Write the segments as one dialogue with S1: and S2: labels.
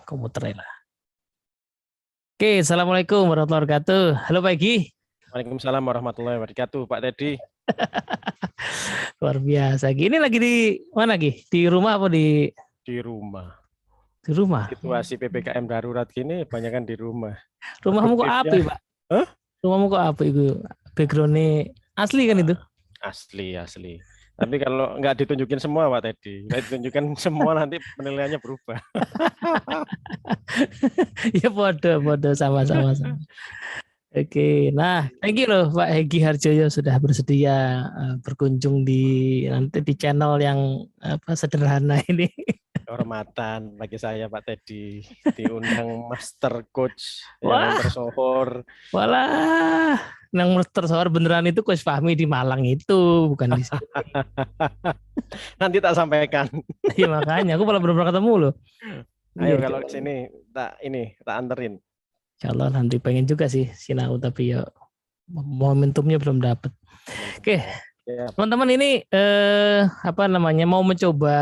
S1: Komputer lah. Oke, assalamualaikum warahmatullahi wabarakatuh. Halo Pak Egi.
S2: Waalaikumsalam warahmatullahi wabarakatuh, Pak Teddy.
S1: Luar biasa. Ini lagi di mana Gi? Di rumah apa di
S2: Rumah.
S1: di rumah?
S2: Situasi PPKM darurat gini, kebanyakan di rumah.
S1: Rumahmu kok api,
S2: Produktifnya,
S1: Pak?
S2: Hah?
S1: Rumahmu kok api itu? Backgroundnya asli kan itu?
S2: Asli. Tapi kalau nggak ditunjukin semua, Pak Teddy, nggak ditunjukkan semua nanti penilaiannya berubah.
S1: Ya bodoh sama-sama. Oke, nah thank you loh Pak Hegi Harjoyo sudah bersedia berkunjung nanti di channel yang sederhana ini.
S2: Kehormatan bagi saya, Pak Teddy, diundang Master Coach
S1: Wah,
S2: yang tersohor.
S1: walah, yang tersohor beneran itu Coach Fahmi di Malang itu, bukan di sini.
S2: Nanti tak sampaikan.
S1: Iya makanya aku malah belum pernah ketemu loh.
S2: Ayo
S1: Iya,
S2: kalau ke sini tak anterin.
S1: insya Allah nanti pengen juga sih sinau tapi ya momentumnya belum dapet. Oke,
S2: Ya,
S1: teman-teman ini mau mencoba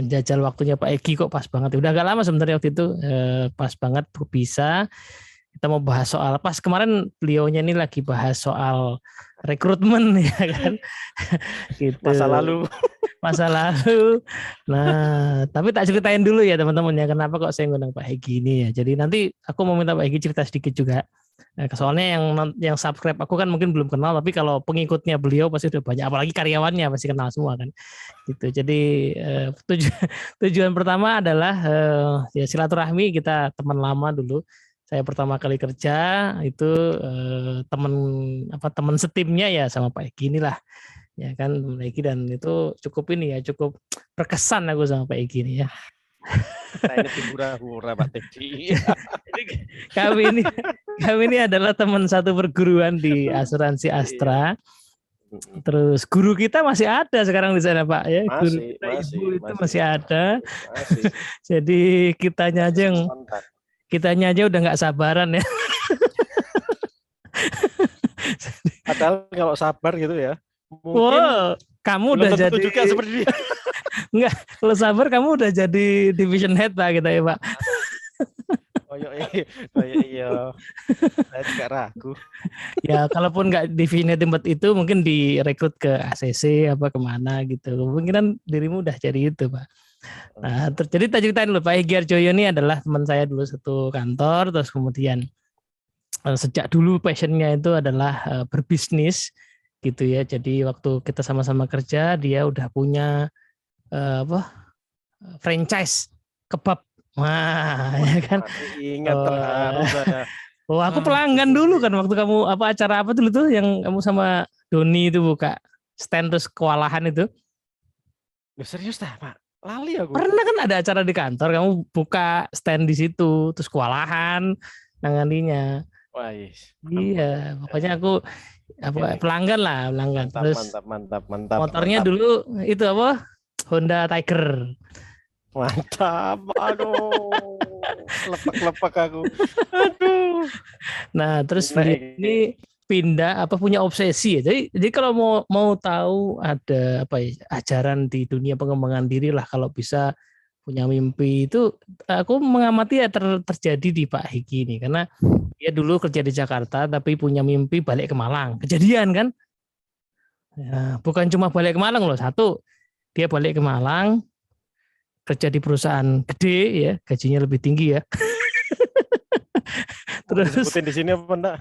S1: jajal waktunya Pak Egi kok pas banget. Udah agak lama sebenarnya waktu itu pas banget bisa. Kita mau bahas soal pas kemarin beliaunya ini lagi bahas soal rekrutmen ya kan. Gitu. Masa lalu. Nah, tapi tak ceritain dulu ya teman-teman ya kenapa kok saya ngundang Pak Hegi ini ya. Jadi nanti aku mau minta Pak Hegi cerita sedikit juga. Nah, soalnya yang subscribe aku kan mungkin belum kenal, tapi kalau pengikutnya beliau pasti udah banyak, apalagi karyawannya pasti kenal semua kan. Gitu. Jadi tujuan pertama adalah ya silaturahmi, kita teman lama dulu. Saya pertama kali kerja itu teman setimnya ya sama Pak Egi inilah ya kan Pak Egi, dan itu cukup berkesan aku sama Pak Egi ini ya.
S2: Saya ini hura-hura Pak Teddy.
S1: kami ini adalah teman satu perguruan di asuransi Astra. Terus guru kita masih ada sekarang di sana Pak ya. Guru kita Ibu itu masih ada. Jadi kitanya aja udah nggak sabaran ya.
S2: Padahal kalau sabar gitu ya,
S1: mungkin kamu udah jadi
S2: juga seperti dia.
S1: Enggak, kalau sabar kamu udah jadi division head Pak kita ya Pak.
S2: Oh iya, saya juga ragu.
S1: Ya kalaupun nggak division head tempat itu mungkin direkrut ke ACC apa kemana gitu. Kemungkinan dirimu udah jadi itu Pak. Nah, jadi tak ceritain dulu Pak Egi Harjoyo ini adalah teman saya dulu satu kantor, terus kemudian sejak dulu passionnya itu adalah berbisnis gitu ya. Jadi waktu kita sama-sama kerja dia udah punya franchise kebab. Wah, ya kan.
S2: Ingat terharu saya.
S1: Oh, aku pelanggan dulu kan waktu kamu acara apa dulu tuh yang kamu sama Doni itu buka stand terus kewalahan itu.
S2: Serius dah Pak? Lali aku.
S1: Pernah kan ada acara di kantor, kamu buka stand di situ, terus kewalahan nanganinya.
S2: Wah,
S1: iya, pokoknya aku pelanggan.
S2: Mantap.
S1: Motornya dulu itu apa? Honda Tiger.
S2: Mantap, aduh, lepek aku. Aduh.
S1: Nah, terus ini pindah punya obsesi ya. Jadi kalau mau tahu ada ajaran di dunia pengembangan diri lah, kalau bisa punya mimpi itu aku mengamati ya terjadi di Pak Hegi ini, karena dia dulu kerja di Jakarta tapi punya mimpi balik ke Malang. Kejadian kan? Ya, bukan cuma balik ke Malang loh, satu dia balik ke Malang kerja di perusahaan gede ya, gajinya lebih tinggi ya. Terus
S2: di sini apa enggak?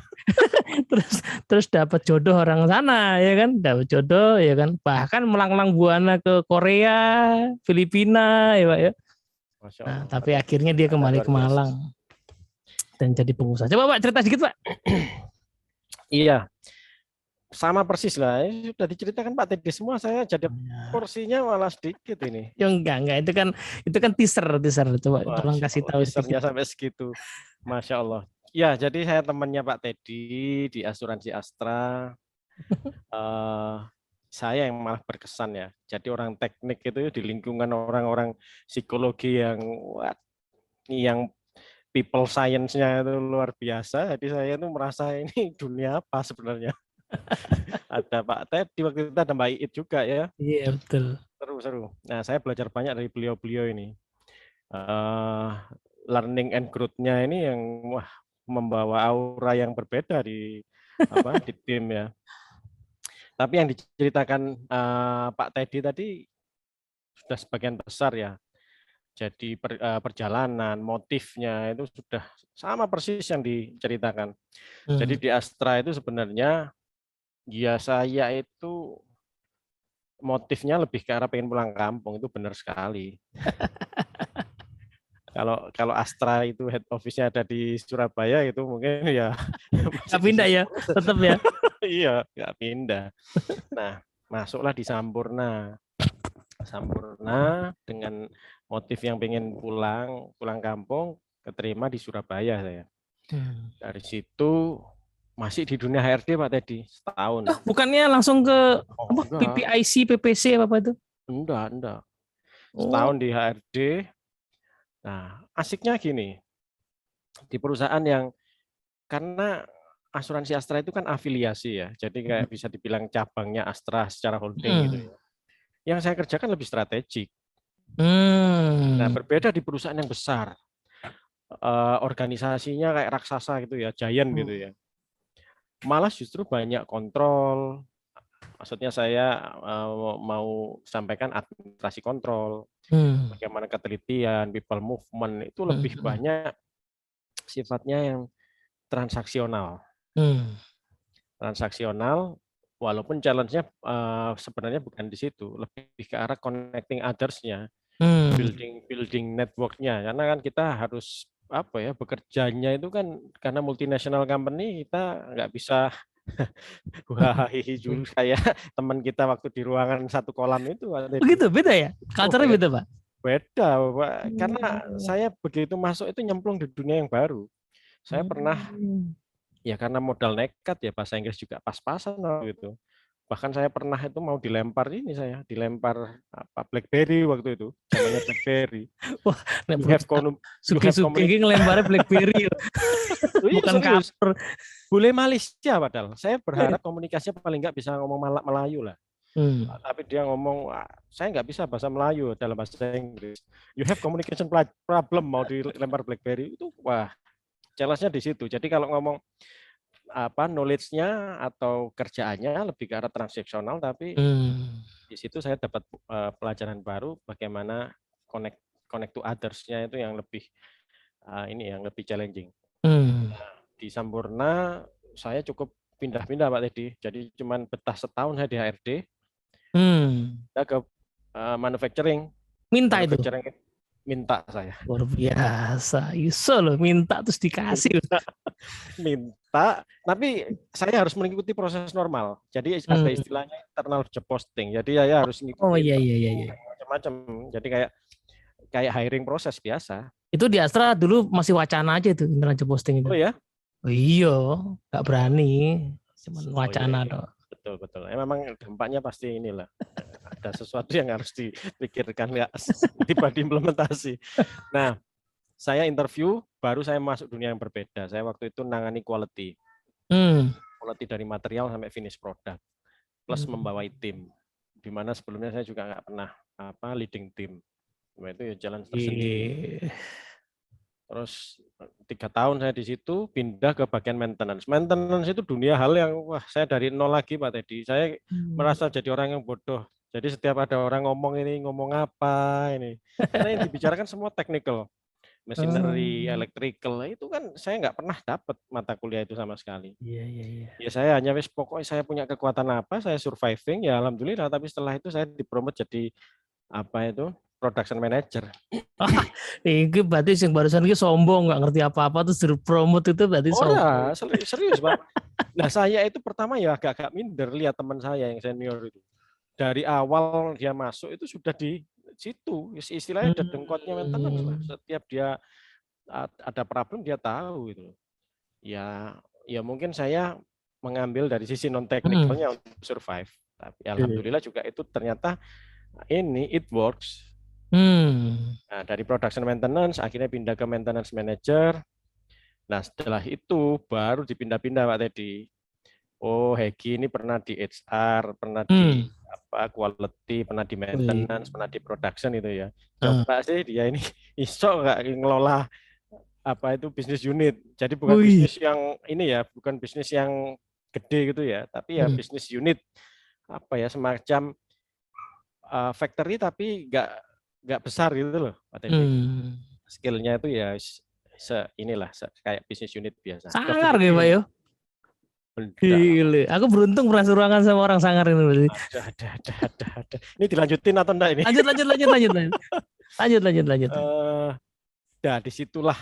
S1: terus dapat jodoh orang sana ya kan, dapat jodoh ya kan, bahkan melanglang buana ke Korea, Filipina ya Pak ya. Nah, tapi akhirnya dia kembali ke Malang dan jadi pengusaha. Coba Pak cerita sedikit Pak.
S2: Iya, sama persis lah. Sudah diceritakan Pak Teddy semua. Saya jadi porsinya malah sedikit ini.
S1: Ya enggak, itu kan teaser. Coba tolong kasih tahu
S2: teasernya sampai segitu. Masya Allah. Ya, jadi saya temannya Pak Teddy di asuransi Astra. Saya yang malah berkesan ya. Jadi orang teknik itu di lingkungan orang-orang psikologi yang people science-nya itu luar biasa. Jadi saya itu merasa ini dunia apa sebenarnya. Ada Pak Teddy, waktu itu ada Mbak Iit juga ya.
S1: Iya betul.
S2: Seru. Nah, saya belajar banyak dari beliau-beliau ini. eh, learning and growth-nya ini yang wah membawa aura yang berbeda di di tim ya. Tapi yang diceritakan Pak Teddy tadi sudah sebagian besar ya. Jadi perjalanan, motifnya itu sudah sama persis yang diceritakan. Jadi di Astra itu sebenarnya ya saya itu motifnya lebih ke arah pengen pulang kampung, itu benar sekali. Kalau Astra itu head office-nya ada di Surabaya itu mungkin ya masih
S1: Nggak
S2: di
S1: pindah
S2: situ.
S1: ya, tetap ya.
S2: Iya, nggak pindah. Nah, masuklah di Sampurna. Sampurna dengan motif yang pengen pulang kampung, keterima di Surabaya saya. Dari situ masih di dunia HRD Pak Teddy, setahun.
S1: Bukannya langsung ke apa,
S2: Enggak,
S1: PPIC, PPC apa itu?
S2: enggak. Setahun di HRD. Nah, asiknya gini, di perusahaan yang karena asuransi Astra itu kan afiliasi ya, jadi kayak bisa dibilang cabangnya Astra secara holding gitu ya. Yang saya kerjakan lebih strategik. Nah, berbeda di perusahaan yang besar, organisasinya kayak raksasa gitu ya, giant gitu ya. Malah justru banyak kontrol. Maksudnya saya mau sampaikan administrasi kontrol, bagaimana ketelitian, people movement itu lebih banyak sifatnya yang transaksional. Transaksional, walaupun challenge-nya sebenarnya bukan di situ, lebih ke arah connecting others-nya, building network-nya. Karena kan kita harus bekerjanya itu kan karena multinational company kita nggak bisa dulu kayak teman kita waktu di ruangan satu kolam itu.
S1: Begitu, beda ya?
S2: Oh,
S1: Culture-nya beda, Pak?
S2: beda, Pak. Karena saya begitu masuk itu nyemplung di dunia yang baru. Saya pernah ya karena modal nekat ya bahasa Inggris juga pas-pasan gitu. Bahkan saya pernah itu mau dilempar BlackBerry waktu itu, zamannya BlackBerry.
S1: Wah,
S2: You have
S1: suki-suki ngelemparnya BlackBerry. Bukan
S2: serius.
S1: cover.
S2: Boleh Malaysia padahal. Saya berharap komunikasinya paling nggak bisa ngomong Melayu lah. Tapi dia ngomong, saya nggak bisa bahasa Melayu dalam bahasa Inggris. You have communication problem mau dilempar BlackBerry itu wah challenge-nya di situ. Jadi kalau ngomong knowledge-nya atau kerjaannya lebih ke arah transaksional, tapi di situ saya dapat pelajaran baru bagaimana connect to others-nya itu yang lebih yang lebih challenging. Di Sampurna saya cukup pindah-pindah Pak Teddy. Jadi cuman betah setahun saya di HRD. Saya ke manufacturing.
S1: Minta itu.
S2: Minta saya.
S1: Luar biasa. Iso loh, minta terus dikasih.
S2: Minta, tapi saya harus mengikuti proses normal. Jadi ada istilahnya internal job posting. Jadi saya harus mengikuti macam-macam. Jadi kayak hiring proses biasa.
S1: Itu di Astra dulu masih wacana aja itu internal job posting itu.
S2: Oh ya?
S1: Oh iya, nggak berani. Cuman wacana dong.
S2: Betul. Memang dampaknya pasti inilah. Ada sesuatu yang harus dipikirkan nggak tiba diimplementasi. Nah, saya interview, baru saya masuk dunia yang berbeda. Saya waktu itu nangani quality. Quality dari material sampai finish product. Plus membawai tim. Di mana sebelumnya saya juga nggak pernah leading tim. Nah, itu ya jalan tersendiri. Terus 3 tahun saya di situ, pindah ke bagian maintenance. Maintenance itu dunia hal yang, wah saya dari nol lagi Pak Teddy. Saya merasa jadi orang yang bodoh. Jadi setiap ada orang ngomong apa ini. Karena yang dibicarakan semua technical. Machinery, electrical, itu kan saya nggak pernah dapat mata kuliah itu sama sekali. Ya saya hanya pokoknya saya punya kekuatan apa, saya surviving, ya alhamdulillah. Tapi setelah itu saya dipromot jadi production manager.
S1: Ini berarti yang barusan ini sombong, nggak ngerti apa-apa terus promote itu berarti sombong.
S2: Serius Pak. Nah saya itu pertama ya agak minder lihat teman saya yang senior itu. Dari awal dia masuk itu sudah di situ, istilahnya ada dengkotnya maintenance lah. Setiap dia ada problem dia tahu itu. Ya mungkin saya mengambil dari sisi non teknikalnya untuk survive. Tapi alhamdulillah juga itu ternyata it works. Nah, dari production maintenance akhirnya pindah ke maintenance manager. Nah, setelah itu baru dipindah-pindah Pak Teddy. oh Hegi ini pernah di HR, pernah di
S1: Hmm.
S2: quality, pernah di
S1: Wih.
S2: maintenance, pernah di production itu ya.
S1: Ah.
S2: Coba sih dia ini iso nggak ngelola itu bisnis unit. Jadi bukan
S1: Wih.
S2: bisnis yang ini ya, bukan bisnis yang gede gitu ya, tapi ya
S1: Hmm.
S2: bisnis unit semacam factory tapi nggak besar gitu loh, Pak Teddy.
S1: Hmm.
S2: Skillnya itu ya kayak bisnis unit biasa. Ke
S1: Sangar gitu Pak
S2: Filipina.
S1: yo.
S2: Enggak lah.
S1: Gile. Aku beruntung pernah seruangan sama orang sangar ini berarti.
S2: Ada. Ini dilanjutin atau enggak ini?
S1: Lanjut, lanjut, lanjut, lanjut, lanjut, lanjut, lanjut, lanjut.
S2: Disitulah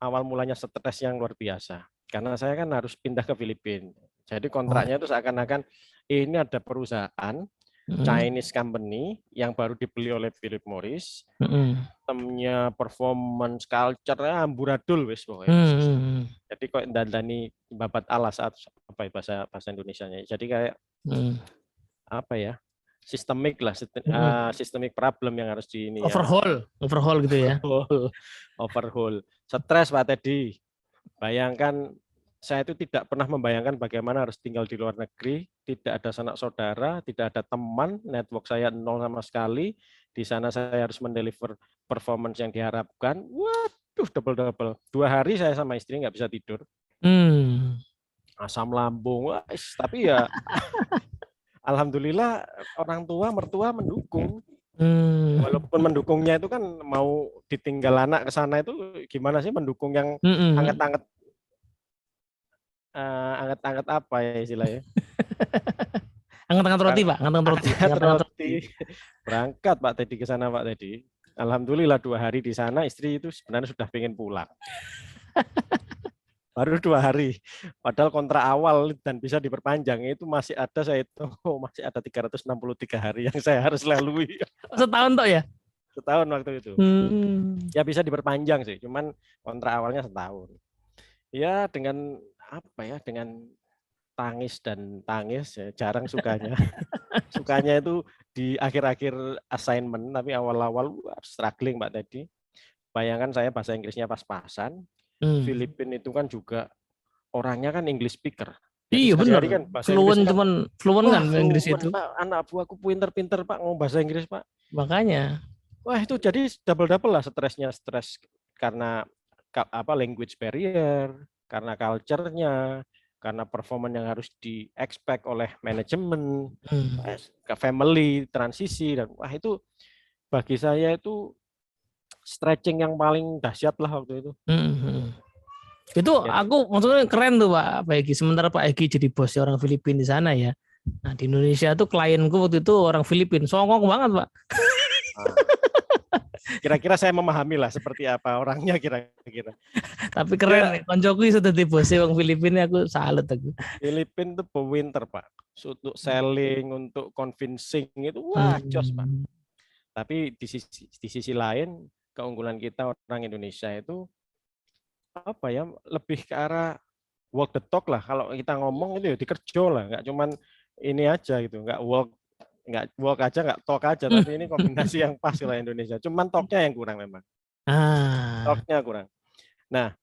S2: awal mulanya stres yang luar biasa. Karena saya kan harus pindah ke Filipina. Jadi kontraknya itu seakan-akan ini ada perusahaan Chinese company yang baru dibeli oleh Philip Morris. Sistemnya performance culture-nya amburadul wis pokoknya. Jadi kok dandani babat alas bahasa Indonesianya. Jadi kayak sistemik lah, sistemik problem yang harus di ini
S1: overhaul gitu ya.
S2: Overhaul. Stres Pak Teddy. Bayangkan saya itu tidak pernah membayangkan bagaimana harus tinggal di luar negeri, tidak ada sanak saudara, tidak ada teman, network saya nol sama sekali. Di sana saya harus mendeliver performance yang diharapkan. Waduh, double. 2 hari saya sama istri nggak bisa tidur. Asam lambung, tapi ya alhamdulillah orang tua mertua mendukung. Walaupun mendukungnya itu kan mau ditinggal anak ke sana itu gimana sih mendukung yang anget-anget apa ya istilahnya?
S1: Anget-anget roti, Pak. Anget-anget roti.
S2: Berangkat Pak Teddy ke sana Pak Teddy. Alhamdulillah 2 hari di sana istri itu sebenarnya sudah pengen pulang. Baru 2 hari. Padahal kontrak awal dan bisa diperpanjang itu masih ada 363 hari yang saya harus lalui.
S1: Setahun toh ya?
S2: Setahun waktu itu. Ya bisa diperpanjang sih, cuman kontrak awalnya setahun. Ya dengan dengan tangis ya, jarang sukanya. Sukanya itu di akhir-akhir assignment, tapi awal-awal struggling Pak Teddy. Bayangkan saya bahasa Inggrisnya pas-pasan. Filipina itu kan juga orangnya kan English speaker.
S1: Jadi iya benar. Kan fluent kan Inggris itu.
S2: Pak, anak buahku pinter-pinter Pak ngomong bahasa Inggris Pak.
S1: Makanya.
S2: Wah itu jadi double lah stresnya, stres karena language barrier, karena culture-nya, karena performance yang harus di-expect oleh manajemen, ke family, transisi, dan wah itu bagi saya itu stretching yang paling dahsyat lah waktu itu.
S1: Itu aku maksudnya keren tuh Pak Egi. Sementara Pak Egi jadi bosnya orang Filipina di sana ya. Nah di Indonesia tuh klienku waktu itu orang Filipina, songong banget Pak.
S2: Kira-kira saya memahami lah seperti apa orangnya kira-kira.
S1: Tapi keren nih, koncoku sudah di bosnya orang Filipina, aku salut aku.
S2: Filipina tuh pewinter Pak. Untuk selling, untuk convincing itu wah jos Pak. Tapi di sisi lain keunggulan kita orang Indonesia itu lebih ke arah walk the talk lah. Kalau kita ngomong itu ya dikerja lah, nggak cuman ini aja gitu, nggak walk aja, nggak talk aja, tapi ini kombinasi yang pas lah Indonesia. Cuman talknya yang kurang memang. Talknya kurang. Nah,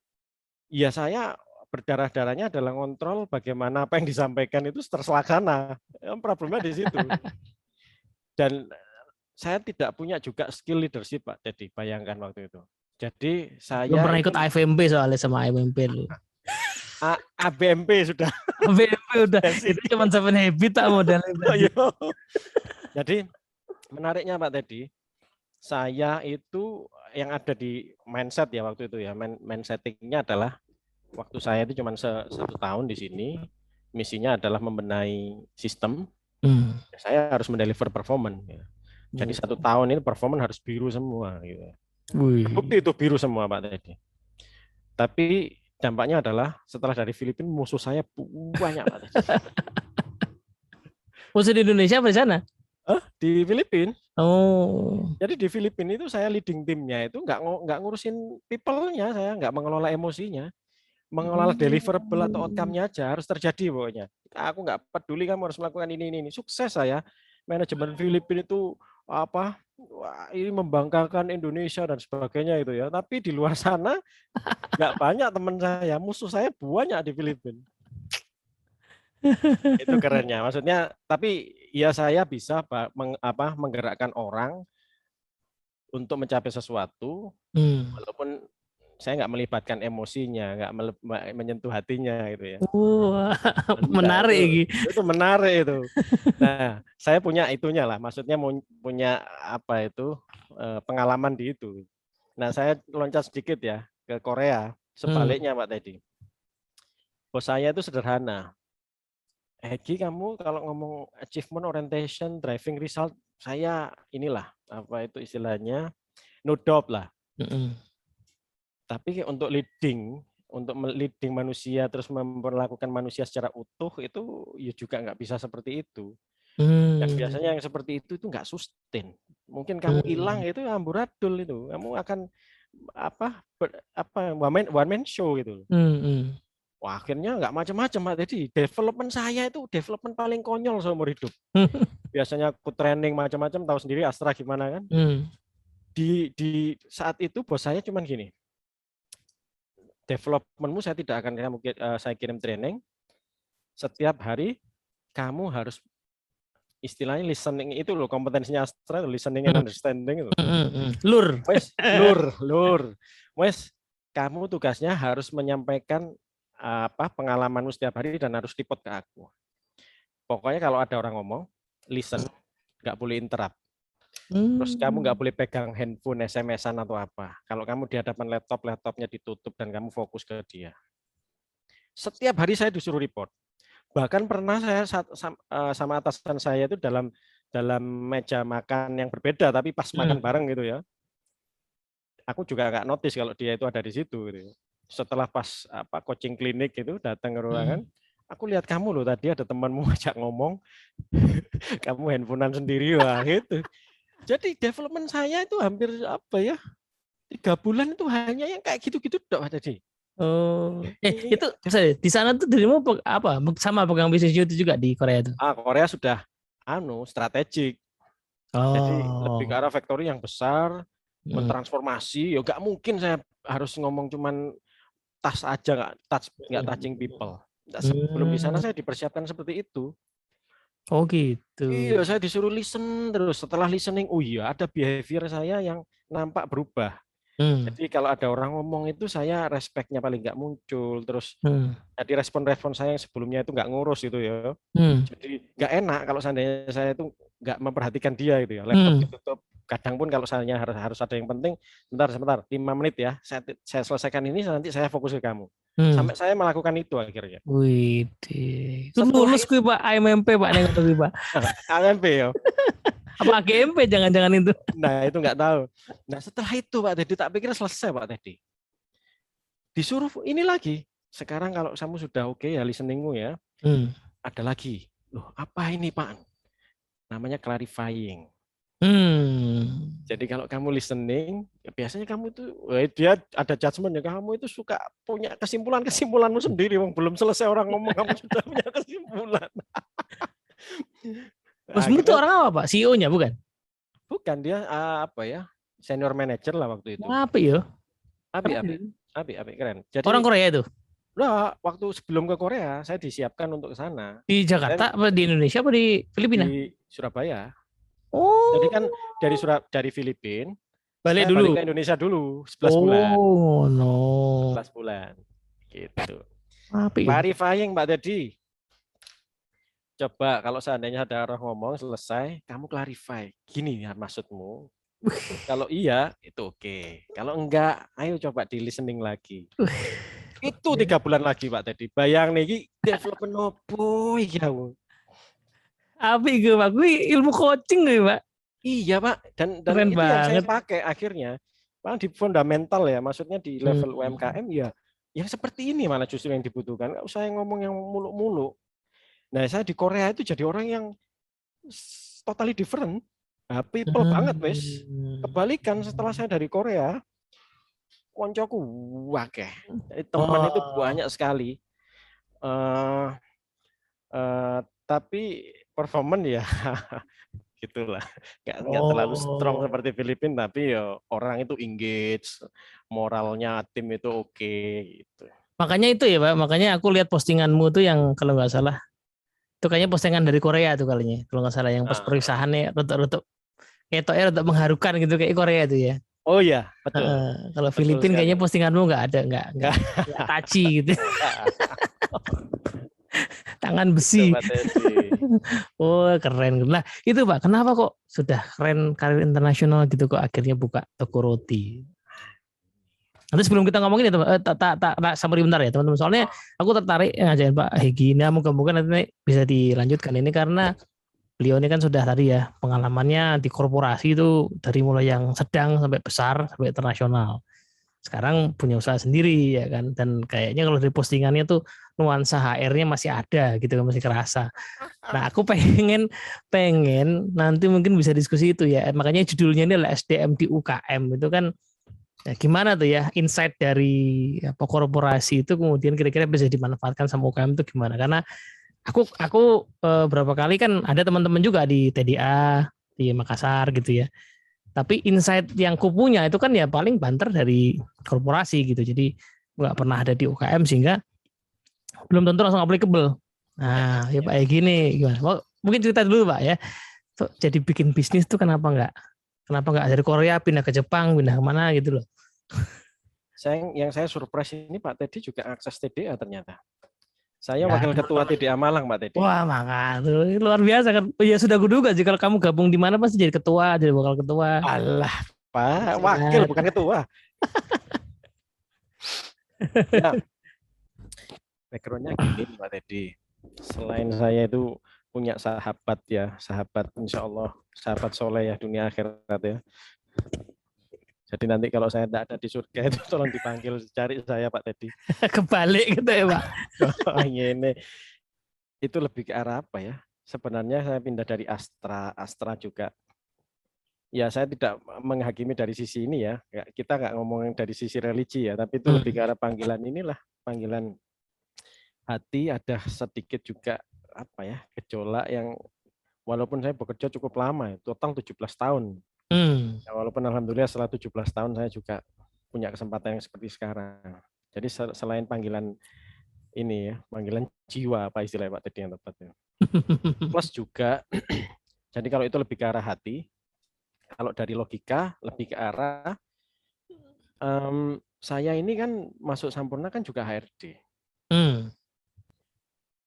S2: ya saya berdarah-darahnya adalah ngontrol bagaimana apa yang disampaikan itu terlaksana. Problemnya di situ. Dan saya tidak punya juga skill leadership Pak Teddy, bayangkan waktu itu. Jadi saya
S1: belum pernah ikut AFMP soalnya sama AFMP lu.
S2: ABMP sudah.
S1: ABMP udah. Itu cuma 7 habit tak modelnya.
S2: Jadi menariknya Pak Teddy, saya itu yang ada di mindset ya waktu itu ya, mindsettingnya adalah waktu saya itu cuma 1 tahun di sini, misinya adalah membenahi sistem. Saya harus mendeliver performance. Ya. Jadi 1 tahun ini performance harus biru semua gitu. Bukti itu biru semua Pak Teddy. Tapi dampaknya adalah setelah dari Filipina musuh saya banyak Pak Teddy.
S1: Musuh di Indonesia apa di sana?
S2: Di Filipina.
S1: Oh.
S2: Jadi di Filipina itu saya leading timnya itu nggak ngurusin people-nya, saya nggak mengelola emosinya, mengelola deliverable atau outcome-nya aja harus terjadi pokoknya. Aku nggak peduli kamu harus melakukan ini. Sukses saya. Manajemen Filipina itu wah, ini membanggakan Indonesia dan sebagainya itu ya. Tapi di luar sana nggak banyak teman saya, musuh saya banyak di Filipina. Itu kerennya. Maksudnya, tapi ya saya bisa menggerakkan orang untuk mencapai sesuatu,
S1: Hmm.
S2: walaupun saya nggak melibatkan emosinya, nggak menyentuh hatinya gitu ya.
S1: Wah,
S2: Nah,
S1: menarik iki.
S2: itu menarik itu. Nah, saya punya itunya lah, maksudnya punya apa itu pengalaman di itu. Nah, saya loncat sedikit ya ke Korea.
S1: Hmm.
S2: Sebaliknya Pak Teddy. Bos saya itu sederhana. Egi, kamu kalau ngomong achievement orientation, driving result, saya inilah apa itu istilahnya no doubt lah.
S1: Mm-mm.
S2: Tapi untuk leading manusia terus memperlakukan manusia secara utuh itu ya juga nggak bisa seperti itu. Dan
S1: Hmm.
S2: biasanya yang seperti itu nggak sustain. Mungkin kamu hilang
S1: Hmm.
S2: itu amburadul itu. Kamu akan one man show gitu.
S1: Hmm.
S2: Wah, akhirnya nggak macam-macam Pak. Jadi development saya itu development paling konyol seumur hidup.
S1: Hmm.
S2: Biasanya aku training macam-macam, tahu sendiri Astra gimana kan.
S1: Hmm.
S2: Di saat itu bos saya cuman gini, developmentmu saya tidak akan saya kirim training. Setiap hari kamu harus istilahnya listening itu loh, kompetensinya Astra itu listening and
S1: Hmm.
S2: understanding itu.
S1: Hmm. Lur.
S2: Wes, lur. Wes, kamu tugasnya harus menyampaikan pengalamanmu setiap hari dan harus report ke aku. Pokoknya kalau ada orang ngomong, listen, nggak boleh interrupt. Terus kamu nggak
S1: Hmm.
S2: boleh pegang handphone, SMS-an atau apa. Kalau kamu di hadapan laptopnya ditutup dan kamu fokus ke dia. Setiap hari saya disuruh report. Bahkan pernah saya sama atasan saya itu dalam dalam meja makan yang berbeda, tapi pas makan
S1: Hmm.
S2: bareng gitu ya. Aku juga nggak notice kalau dia itu ada di situ. Gitu. Setelah pas coaching klinik itu datang ke ruangan,
S1: Hmm.
S2: aku lihat kamu loh tadi ada temanmu ajak ngomong, kamu handphonean sendiri wah gitu. Jadi development saya itu hampir apa ya 3 bulan itu hanya yang kayak gitu-gitu dok tadi.
S1: Oh, itu sorry, di sana tuh dirimu apa sama pegang bisnis itu juga di Korea itu?
S2: Korea sudah strategik. Jadi lebih ke
S1: Oh.
S2: arah factory yang besar,
S1: Hmm.
S2: mentransformasi. Ya nggak mungkin saya harus ngomong cuman tas aja nggak touching people. Sebelum di sana
S1: Hmm.
S2: saya dipersiapkan seperti itu.
S1: Oh gitu.
S2: Iya, saya disuruh listen terus. Setelah listening, oh iya ada behavior saya yang nampak berubah.
S1: Hmm.
S2: Jadi kalau ada orang ngomong itu saya respect-nya paling nggak muncul. Terus
S1: Hmm.
S2: jadi respon-respon saya yang sebelumnya itu nggak ngurus itu ya.
S1: Hmm.
S2: Jadi nggak enak kalau seandainya saya itu nggak memperhatikan dia gitu ya. Laptop
S1: Hmm.
S2: ditutup. Kadang pun kalau saya harus harus ada yang penting, sebentar, 5 menit ya. Saya selesaikan ini, nanti saya fokus ke kamu.
S1: Hmm.
S2: Sampai saya melakukan itu akhirnya.
S1: Wih, itu
S2: Setelah
S1: lulus
S2: itu,
S1: kuwi Pak AMMP Pak neng kuwi Pak.
S2: AMP ya.
S1: Apa AGMP jangan-jangan itu?
S2: Nah itu nggak tahu. Nah setelah itu Pak Teddy, tak pikir selesai Pak Teddy. Disuruh ini lagi. Sekarang kalau kamu sudah oke ya listeningmu ya,
S1: Hmm.
S2: ada lagi. Loh apa ini Pak? Namanya clarifying.
S1: Hmm.
S2: Jadi kalau kamu listening, ya biasanya kamu itu, dia ada judgement ya, kamu itu suka punya kesimpulanmu sendiri, belum selesai orang ngomong, kamu sudah punya kesimpulan.
S1: Bosmu tuh
S2: Akhirnya
S1: orang apa Pak? CEO-nya bukan?
S2: bukan dia apa ya, senior manager lah waktu itu.
S1: Apa ya?
S2: Abi, abi,
S1: Keren.
S2: abi, keren. Jadi
S1: Orang Korea itu?
S2: udah waktu sebelum ke Korea, saya disiapkan untuk ke sana.
S1: Di
S2: Dan
S1: Jakarta apa di Indonesia apa di Filipina?
S2: di Surabaya. Jadi kan
S1: Oh,
S2: dari Filipina,
S1: balik
S2: saya balik
S1: dulu.
S2: ke Indonesia dulu 11 bulan.
S1: Oh, no.
S2: 11 bulan. Gitu.
S1: Apa ya?
S2: Clarifying Mbak Teddy. Coba kalau seandainya ada orang ngomong selesai, kamu clarify. Gini ya maksudmu. Kalau iya, itu oke. Kalau enggak, ayo coba di listening lagi. Itu 3 bulan lagi Pak Teddy. Bayang nih, development opo ya.
S1: Apa itu Pak? Gue ilmu coaching nih Pak.
S2: Iya Pak, dan
S1: Keren
S2: itu yang saya
S1: banget.
S2: pakai akhirnya. Malah di fundamental ya, maksudnya di level
S1: Hmm.
S2: UMKM ya, yang seperti ini malah justru yang dibutuhkan. Nggak usah yang ngomong yang muluk-muluk. Nah saya di Korea itu jadi orang yang totally different. Nah, people banget wes.
S1: Hmm.
S2: Kebalikan setelah saya dari Korea, koncoku wakeh. Jadi teman itu
S1: Oh.
S2: banyak sekali. Eh tapi performan ya gitulah. Nggak terlalu strong
S1: Oh.
S2: seperti Filipina, tapi ya orang itu engage, moralnya tim itu oke gitu.
S1: Makanya itu ya Pak, makanya aku lihat postinganmu tuh yang kalau nggak salah Itu kayaknya postingan dari Korea tuh kalinya. Kalau nggak salah yang pas
S2: Nah,
S1: perpisahannya rotok-rotok ketoknya rotok mengharukan gitu kayak Korea tuh ya.
S2: oh ya, betul.
S1: Heeh. Kalau
S2: Betul
S1: Filipina kayaknya
S2: sekali.
S1: postinganmu nggak ada, nggak taci gitu, tangan
S2: Itu
S1: besi.
S2: Pak Teddy.
S1: Oh keren. Nah itu Pak, kenapa kok sudah keren karir internasional gitu kok akhirnya buka toko roti? Nanti sebelum kita ngomongin ya teman, tak summary bentar ya teman-teman. Soalnya aku tertarik ngajakin Pak Hegi. Nah moga-moga nanti bisa dilanjutkan ini karena beliau ini kan sudah tadi ya pengalamannya di korporasi itu dari mulai yang sedang sampai besar sampai internasional. Sekarang punya usaha sendiri ya kan, dan kayaknya kalau dari postingannya tuh nuansa HR-nya masih ada gitu kan, masih kerasa. Nah aku pengen pengen nanti mungkin bisa diskusi itu ya, makanya judulnya ini adalah SDM di UKM itu kan. Ya, gimana tuh ya insight dari apa korporasi itu kemudian kira-kira bisa dimanfaatkan sama UKM itu gimana? Karena aku berapa kali kan ada teman-teman juga di TDA di Makassar gitu ya. Tapi insight yang ku punya itu kan ya paling banter dari korporasi gitu. Jadi nggak pernah ada di UKM sehingga belum tentu langsung applicable. Nah, ya
S2: Ya.
S1: Pak Egy nih gimana? Mungkin cerita dulu Pak ya. So, jadi bikin bisnis tuh kenapa nggak? Kenapa nggak dari Korea pindah ke Jepang, pindah kemana gitu loh?
S2: Yang saya surprise ini Pak Teddy juga akses TDA ternyata. Saya
S1: Ya.
S2: wakil ketua TDA Malang Pak Teddy.
S1: Wah, maka tuh luar biasa kan. Oh, ya sudah kuduga sih kalau kamu gabung di mana pasti jadi ketua, jadi wakil ketua.
S2: Alah, Pak, wakil
S1: Senat.
S2: bukan ketua. Ya, backgroundnya gini Pak Teddy. Selain saya itu punya sahabat ya, sahabat insya Allah, sahabat soleh ya dunia akhirat ya. Jadi nanti kalau saya tidak ada di surga itu tolong dipanggil cari saya Pak Teddy.
S1: Kebalik gitu ya, Pak.
S2: Ini itu lebih ke arah apa ya? Sebenarnya saya pindah dari Astra juga. Ya saya tidak menghakimi dari sisi ini ya. Kita nggak ngomongin dari sisi religi ya, tapi itu lebih ke arah panggilan inilah, panggilan hati. Ada sedikit juga apa ya gejolak yang walaupun saya bekerja cukup lama, total 17 tahun.
S1: Hmm.
S2: Ya, walaupun alhamdulillah setelah 17 tahun saya juga punya kesempatan yang seperti sekarang. Jadi selain panggilan ini ya, panggilan jiwa apa istilah Pak tadi yang tepat ya. Plus juga, jadi kalau itu lebih ke arah hati, kalau dari logika lebih ke arah saya ini kan masuk Sampurna kan juga HRD.
S1: Hmm.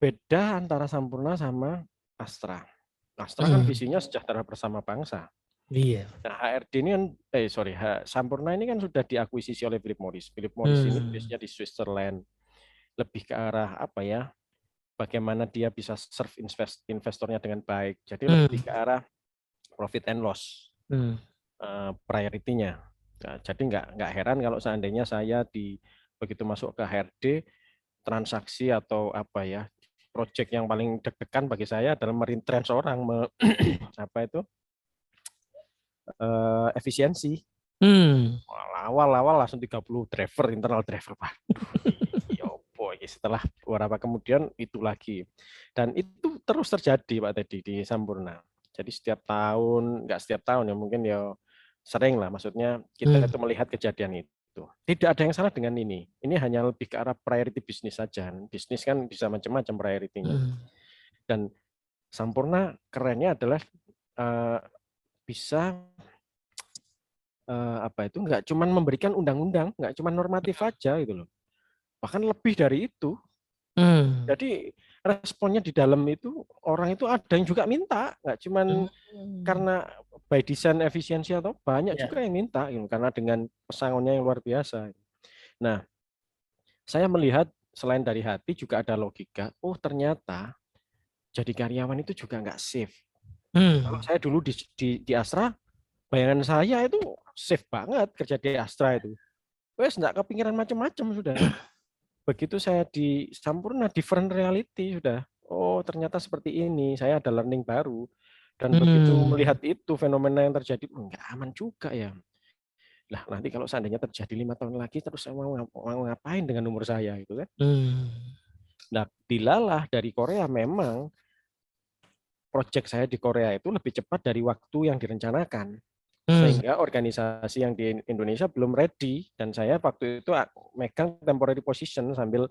S2: Beda antara Sampurna sama Astra. Astra kan visinya sejahtera bersama bangsa.
S1: Iya.
S2: Nah, HRD ini kan, Sampurna ini kan sudah diakuisisi oleh Philip Morris. Philip Morris ini biasanya di Switzerland. Lebih ke arah apa ya? Bagaimana dia bisa serve investornya dengan baik. Jadi lebih ke arah profit and loss priority-nya. Nah, jadi nggak heran kalau seandainya saya begitu masuk ke HRD transaksi atau apa ya project yang paling deg-degan bagi saya adalah merintrench orang apa itu efisiensi. Awal-awal langsung 30 driver internal driver Pak. Setelah beberapa kemudian itu lagi. Dan itu terus terjadi Pak Teddy di Sampurna. Jadi setiap tahun, nggak setiap tahun ya mungkin ya sering lah maksudnya kita itu melihat kejadian itu. Tidak ada yang salah dengan ini. Ini hanya lebih ke arah priority bisnis saja. Bisnis kan bisa macam-macam priority-nya. Dan Sampurna kerennya adalah bisa apa itu nggak cuma memberikan undang-undang, nggak cuma normatif aja gitu loh. Bahkan lebih dari itu. Jadi responnya di dalam itu orang itu ada yang juga minta, nggak cuma karena by design efisiensi atau banyak juga yang minta gitu, karena dengan pesangonnya yang luar biasa. Nah, saya melihat selain dari hati juga ada logika. Oh ternyata jadi karyawan itu juga nggak safe. Kalau saya dulu di Astra, bayangan saya itu safe banget kerja di Astra itu. Wes nggak kepikiran macam-macam sudah. Begitu saya di Sampurna, different reality sudah. Oh ternyata seperti ini, saya ada learning baru. Dan begitu melihat itu, fenomena yang terjadi, nggak aman juga ya. Lah nanti kalau seandainya terjadi 5 tahun lagi, terus saya mau ngapain dengan umur saya itu kan? Nah, dilalah dari Korea memang proyek saya di Korea itu lebih cepat dari waktu yang direncanakan. Sehingga organisasi yang di Indonesia belum ready dan saya waktu itu megang temporary position sambil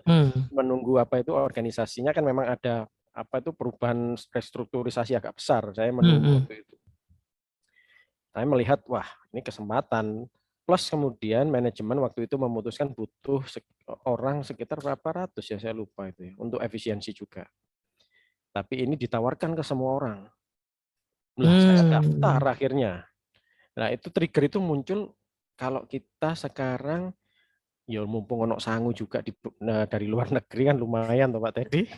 S2: menunggu apa itu organisasinya kan memang ada apa itu perubahan restrukturisasi agak besar. Saya menunggu waktu itu. Saya melihat, wah ini kesempatan. Plus kemudian manajemen waktu itu memutuskan butuh orang sekitar berapa ratus ya, saya lupa itu ya, untuk efisiensi juga. Tapi ini ditawarkan ke semua orang. Lah saya daftar akhirnya. Nah itu trigger itu muncul kalau kita sekarang, ya mumpung ono sangu juga dari luar negeri kan lumayan tuh Pak Teddy.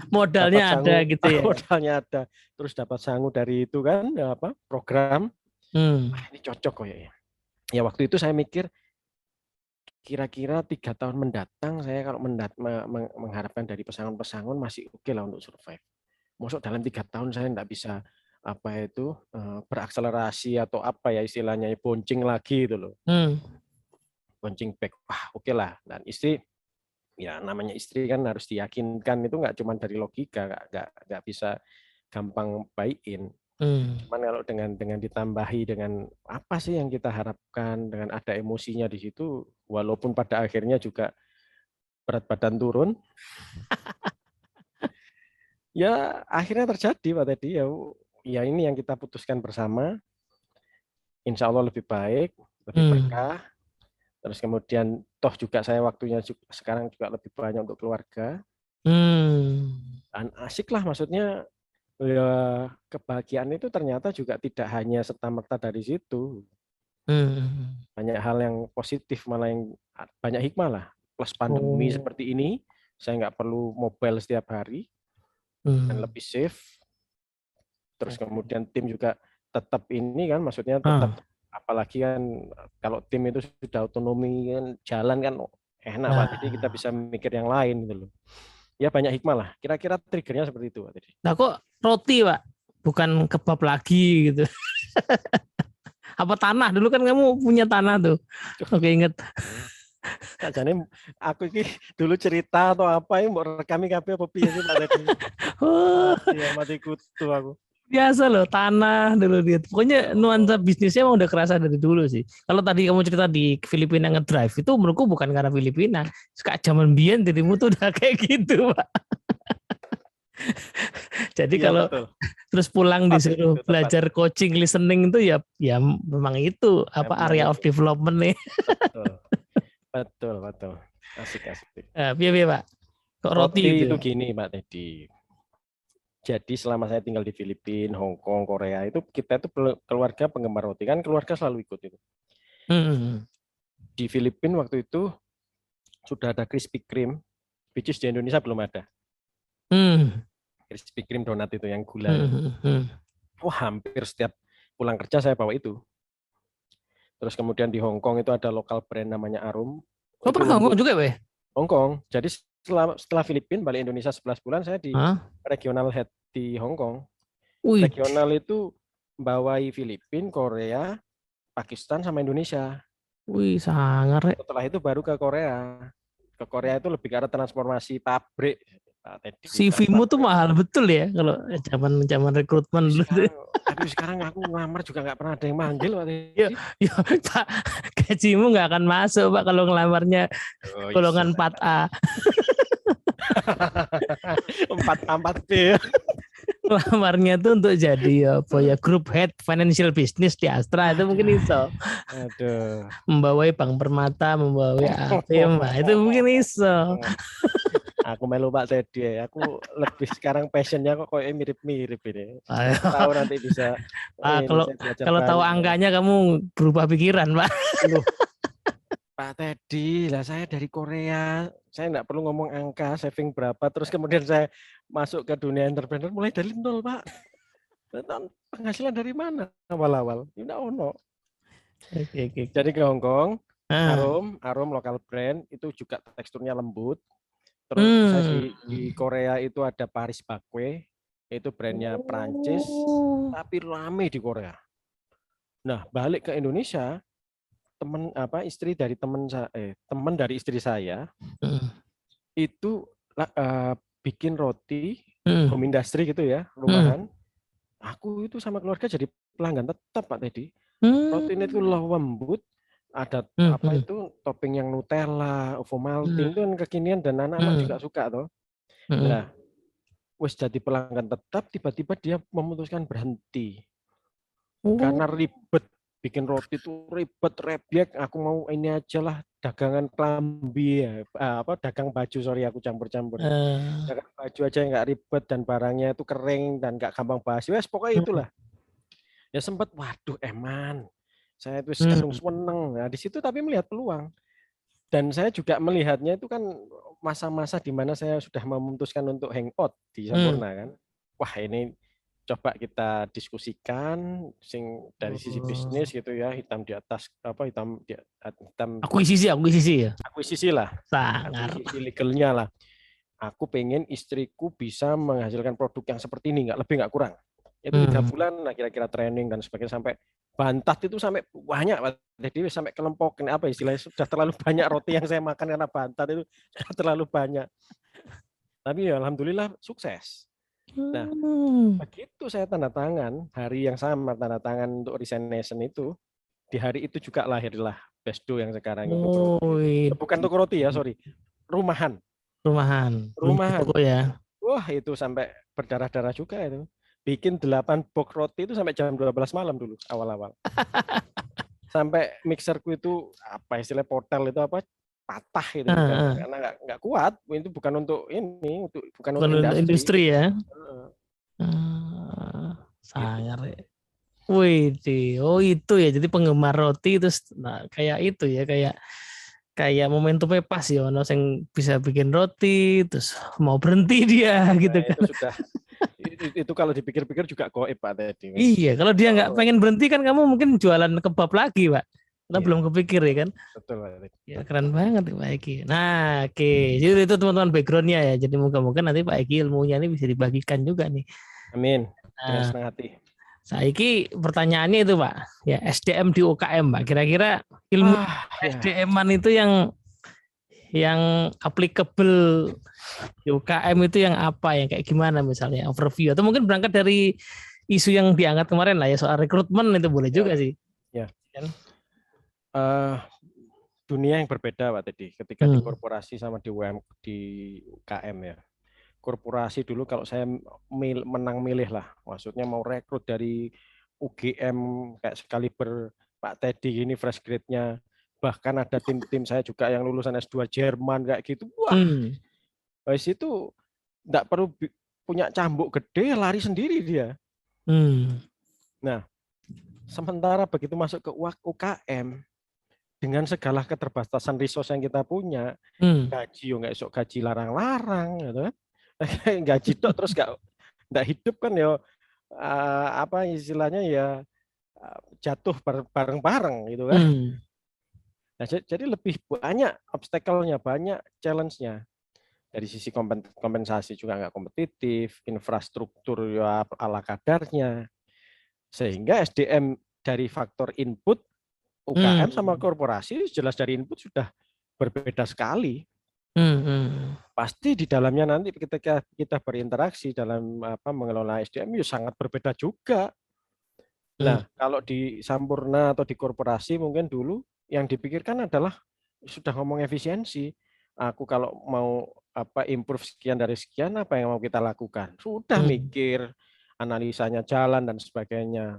S1: Modalnya ada gitu ya.
S2: Modalnya ada. Terus dapat sangu dari itu kan, apa program. Ini cocok kok ya. Ya waktu itu saya mikir, kira-kira 3 tahun mendatang saya kalau mengharapkan dari pesangon-pesangon masih oke lah untuk survive. Masuk dalam 3 tahun saya enggak bisa apa itu berakselerasi atau apa ya istilahnya, boncing lagi itu loh. Boncing back, wah oke lah. Dan istri, ya namanya istri kan harus diyakinkan, itu nggak cuma dari logika, nggak bisa gampang buy-in. Cuman kalau dengan ditambahi dengan apa sih yang kita harapkan, dengan ada emosinya di situ, walaupun pada akhirnya juga berat badan turun, ya akhirnya terjadi Pak Teddy, ya ini yang kita putuskan bersama, insya Allah lebih baik, lebih berkah. Terus kemudian toh juga saya waktunya sekarang juga lebih banyak untuk keluarga. Dan asik lah, maksudnya ya kebahagiaan itu ternyata juga tidak hanya serta-merta dari situ. Banyak hal yang positif, malah yang banyak hikmah lah. Plus pandemi seperti ini, saya nggak perlu mobile setiap hari, dan lebih safe. Terus kemudian tim juga tetap ini kan, maksudnya tetap apalagi kan kalau tim itu sudah otonomi kan, jalan kan enak Pak. Jadi kita bisa mikir yang lain gitu loh. Ya banyak hikmah lah. Kira-kira triggernya seperti itu Pak tadi.
S1: Nah kok roti Pak, bukan kebab lagi gitu? Apa tanah? Dulu kan kamu punya tanah tuh. Oke, inget.
S2: Jadi aku ini dulu cerita atau apa yang mau rekami kabeh apa piye sih Pak tadi. Mati kutu aku.
S1: Biasa loh, tanah dulu dia. Pokoknya nuansa bisnisnya emang udah kerasa dari dulu sih. Kalau tadi kamu cerita di Filipina ngedrive, itu menurutku bukan karena Filipina. Kayak zaman biyen dirimu tuh udah kayak gitu, Pak. Jadi ya, kalau betul. Terus pulang disuruh belajar coaching listening itu ya memang itu apa area of development nih.
S2: Betul. Asik.
S1: Biar Pak. Kok roti
S2: itu gini Pak Teddy. Jadi selama saya tinggal di Filipina, Hong Kong, Korea, itu kita itu keluarga penggemar roti, kan keluarga selalu ikut itu. Di Filipina waktu itu sudah ada Krispy Kreme, which is di Indonesia belum ada. Krispy Kreme donat itu yang gula. Wah, hampir setiap pulang kerja saya bawa itu. Terus kemudian di Hong Kong itu ada lokal brand namanya Arum.
S1: Oh, pernah Hong Kong juga, Weh?
S2: Hong Kong. Jadi setelah Filipina balik Indonesia 11 bulan, saya di regional head di Hong Kong. Regional itu bawai Filipina, Korea, Pakistan sama Indonesia.
S1: Wih, sangar.
S2: Setelah itu baru ke Korea. Ke Korea itu lebih ke arah transformasi pabrik.
S1: CV-mu tuh mahal betul ya kalau zaman rekrutmen dulu.
S2: Tapi sekarang aku ngelamar juga nggak pernah ada yang manggil.
S1: Ya, Pak, gajimu nggak akan masuk Pak kalau ngelamarnya golongan 4A.
S2: 4B.
S1: Ngelamarnya tuh untuk jadi apa ya group head financial business di Astra itu mungkin iso.
S2: Aduh.
S1: Membawai Bank Permata, membawai APM, itu mungkin iso.
S2: Aku melu Pak Teddy, aku lebih sekarang passionnya kok kayak mirip-mirip ini. Tahu nanti bisa.
S1: Kalau tahu angkanya kamu berubah pikiran Pak.
S2: Loh, Pak Teddy, lah saya dari Korea, saya nggak perlu ngomong angka saving berapa, terus kemudian saya masuk ke dunia entrepreneur mulai dari nol Pak. Penghasilan dari mana awal-awal? Tidak ono. Jadi ke Hong Kong, Arum lokal brand itu juga teksturnya lembut. Terus saya di Korea itu ada Paris Bakwe, itu brandnya Prancis, tapi rame di Korea. Nah balik ke Indonesia, istri dari teman dari istri saya itu bikin roti home industry gitu ya, rumahan. Aku itu sama keluarga jadi pelanggan tetap Pak Teddy. Roti ini tuh lembut. Ada apa itu topping yang Nutella, Ovomaltine itu kan kekinian dan anak-anak juga suka toh.
S1: Mm.
S2: Nah, wis jadi pelanggan tetap, tiba-tiba dia memutuskan berhenti
S1: Oh,
S2: karena ribet. Bikin roti itu ribet, rebyek. Aku mau ini aja lah, dagangan klambi ya, dagang baju, sorry aku campur-campur.
S1: eh,
S2: Dagang baju aja yang nggak ribet dan barangnya itu kering dan nggak gampang basi. Wes pokoknya itulah. Ya sempat, waduh eman, saya itu kadung
S1: hmm.
S2: seneng. Nah di situ tapi melihat peluang. Dan saya juga melihatnya itu kan masa-masa di mana saya sudah memutuskan untuk hangout di
S1: Hmm.
S2: Sampurna kan. Wah ini coba kita diskusikan sing dari sisi
S1: Oh.
S2: bisnis gitu ya, hitam di atas apa hitam
S1: Akuisisi ya,
S2: akuisisi lah,
S1: sangar.
S2: akuisisi legalnya lah. Aku pengen istriku bisa menghasilkan produk yang seperti ini, nggak lebih nggak kurang. Itu 3
S1: Hmm.
S2: bulan lah kira-kira training dan sebagainya sampai bantat itu sampai banyak, jadi sampai kelempok apa istilahnya, sudah terlalu banyak roti yang saya makan karena bantat itu sudah terlalu banyak. Tapi ya alhamdulillah sukses. Nah,
S1: Hmm.
S2: begitu saya tanda tangan hari yang sama, tanda tangan untuk resignation itu, di hari itu juga lahirlah Besdo yang sekarang itu
S1: Oh,
S2: berdiri. Bukan
S1: ini
S2: toko roti ya, sorry. Rumahan.
S1: rumahan, belum jadi
S2: Rumahan.
S1: toko ya.
S2: Wah, itu sampai berdarah-darah juga itu. Bikin 8 box roti itu sampai jam 12 malam dulu awal-awal. Sampai mixerku itu apa istilah portal itu apa patah itu
S1: Heeh.
S2: karena nggak kuat. Itu bukan untuk ini, bukan
S1: Bukan
S2: untuk
S1: untuk
S2: industri.
S1: industri ya.
S2: Heeh, gitu.
S1: Sangar ya. Wih, oh itu ya. Jadi penggemar roti terus nah, kayak itu ya, kayak kayak momentumnya pas ya, ono yang bisa bikin roti terus mau berhenti dia gitu
S2: Nah,
S1: kan.
S2: itu sudah itu kalau dipikir-pikir juga goib Pak tadi.
S1: Iya, kalau dia nggak
S2: Oh,
S1: pengen berhenti kan kamu mungkin jualan kebab lagi, Pak. Karena
S2: iya,
S1: belum kepikir ya kan.
S2: betul Pak tadi.
S1: Ya keren banget Pak Eki. Nah, oke. Jadi itu teman-teman backgroundnya ya. Jadi moga-moga nanti Pak Eki ilmunya ini bisa dibagikan juga nih.
S2: Amin. Dengan
S1: Nah,
S2: senang hati.
S1: saiki pertanyaannya itu Pak, ya SDM di UKM Pak. Kira-kira ilmu
S2: Ya.
S1: SDM-an itu yang applicable di UKM itu yang apa ya, kayak gimana misalnya overview atau mungkin berangkat dari isu yang diangkat kemarin lah ya soal rekrutmen itu boleh juga
S2: Ya,
S1: sih.
S2: ya.
S1: Kan?
S2: Eh, dunia yang berbeda Pak tadi ketika di
S1: Hmm.
S2: korporasi sama di di UKM ya. Korporasi dulu kalau saya menang milih lah, maksudnya mau rekrut dari UGM kayak sekaliber Pak Teddy ini fresh grade-nya, bahkan ada tim-tim saya juga yang lulusan S2 Jerman kayak gitu. Wah,
S1: Hmm.
S2: habis itu enggak perlu punya cambuk gede, lari sendiri dia.
S1: Hmm.
S2: Nah, sementara begitu masuk ke UKM dengan segala keterbatasan resource yang kita punya,
S1: Hmm.
S2: gaji yo nggak esok gaji larang-larang gitu kan. Gaji tok terus nggak hidup kan ya, apa istilahnya ya, jatuh bareng-bareng gitu kan.
S1: Hmm.
S2: Nah, jadi lebih banyak obstacle-nya, banyak challenge-nya. Dari sisi kompensasi juga nggak kompetitif, infrastruktur ya ala kadarnya, sehingga SDM dari faktor input UKM sama
S1: Hmm.
S2: korporasi jelas dari input sudah berbeda sekali.
S1: Hmm. Hmm.
S2: Pasti di dalamnya nanti ketika kita berinteraksi dalam apa mengelola SDM ya sangat berbeda juga.
S1: Hmm.
S2: Nah, kalau di Sampurna atau di korporasi mungkin dulu yang dipikirkan adalah sudah ngomong efisiensi. Aku kalau mau apa improve sekian dari sekian apa yang mau kita lakukan? Sudah
S1: Hmm.
S2: mikir analisanya jalan dan sebagainya.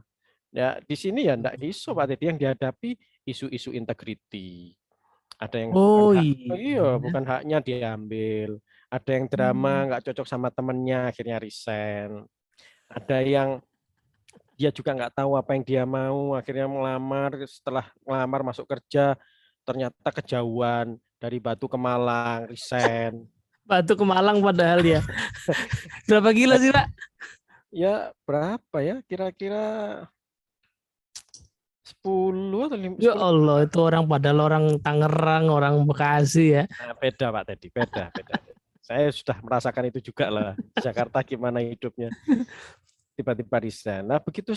S2: Ya, di sini ya enggak isu Pak Teddy yang dihadapi isu-isu integriti. Ada yang bukan
S1: Oh
S2: hak, oh iya,
S1: iya.
S2: bukan haknya diambil. Ada yang drama
S1: Hmm.
S2: nggak cocok sama temennya akhirnya resign. Ada yang dia juga nggak tahu apa yang dia mau, akhirnya melamar, setelah melamar masuk kerja, ternyata kejauhan dari Batu ke Malang, resign.
S1: Batu ke Malang padahal ya. Berapa kilo sih, Pak?
S2: Ya berapa ya, kira-kira 10 atau
S1: Ya
S2: 10.
S1: Allah, itu orang padahal orang Tangerang, orang Bekasi ya.
S2: Nah, beda Pak Teddy, beda. Saya sudah merasakan itu juga lah. Di Jakarta gimana hidupnya, tiba-tiba resign. Nah begitu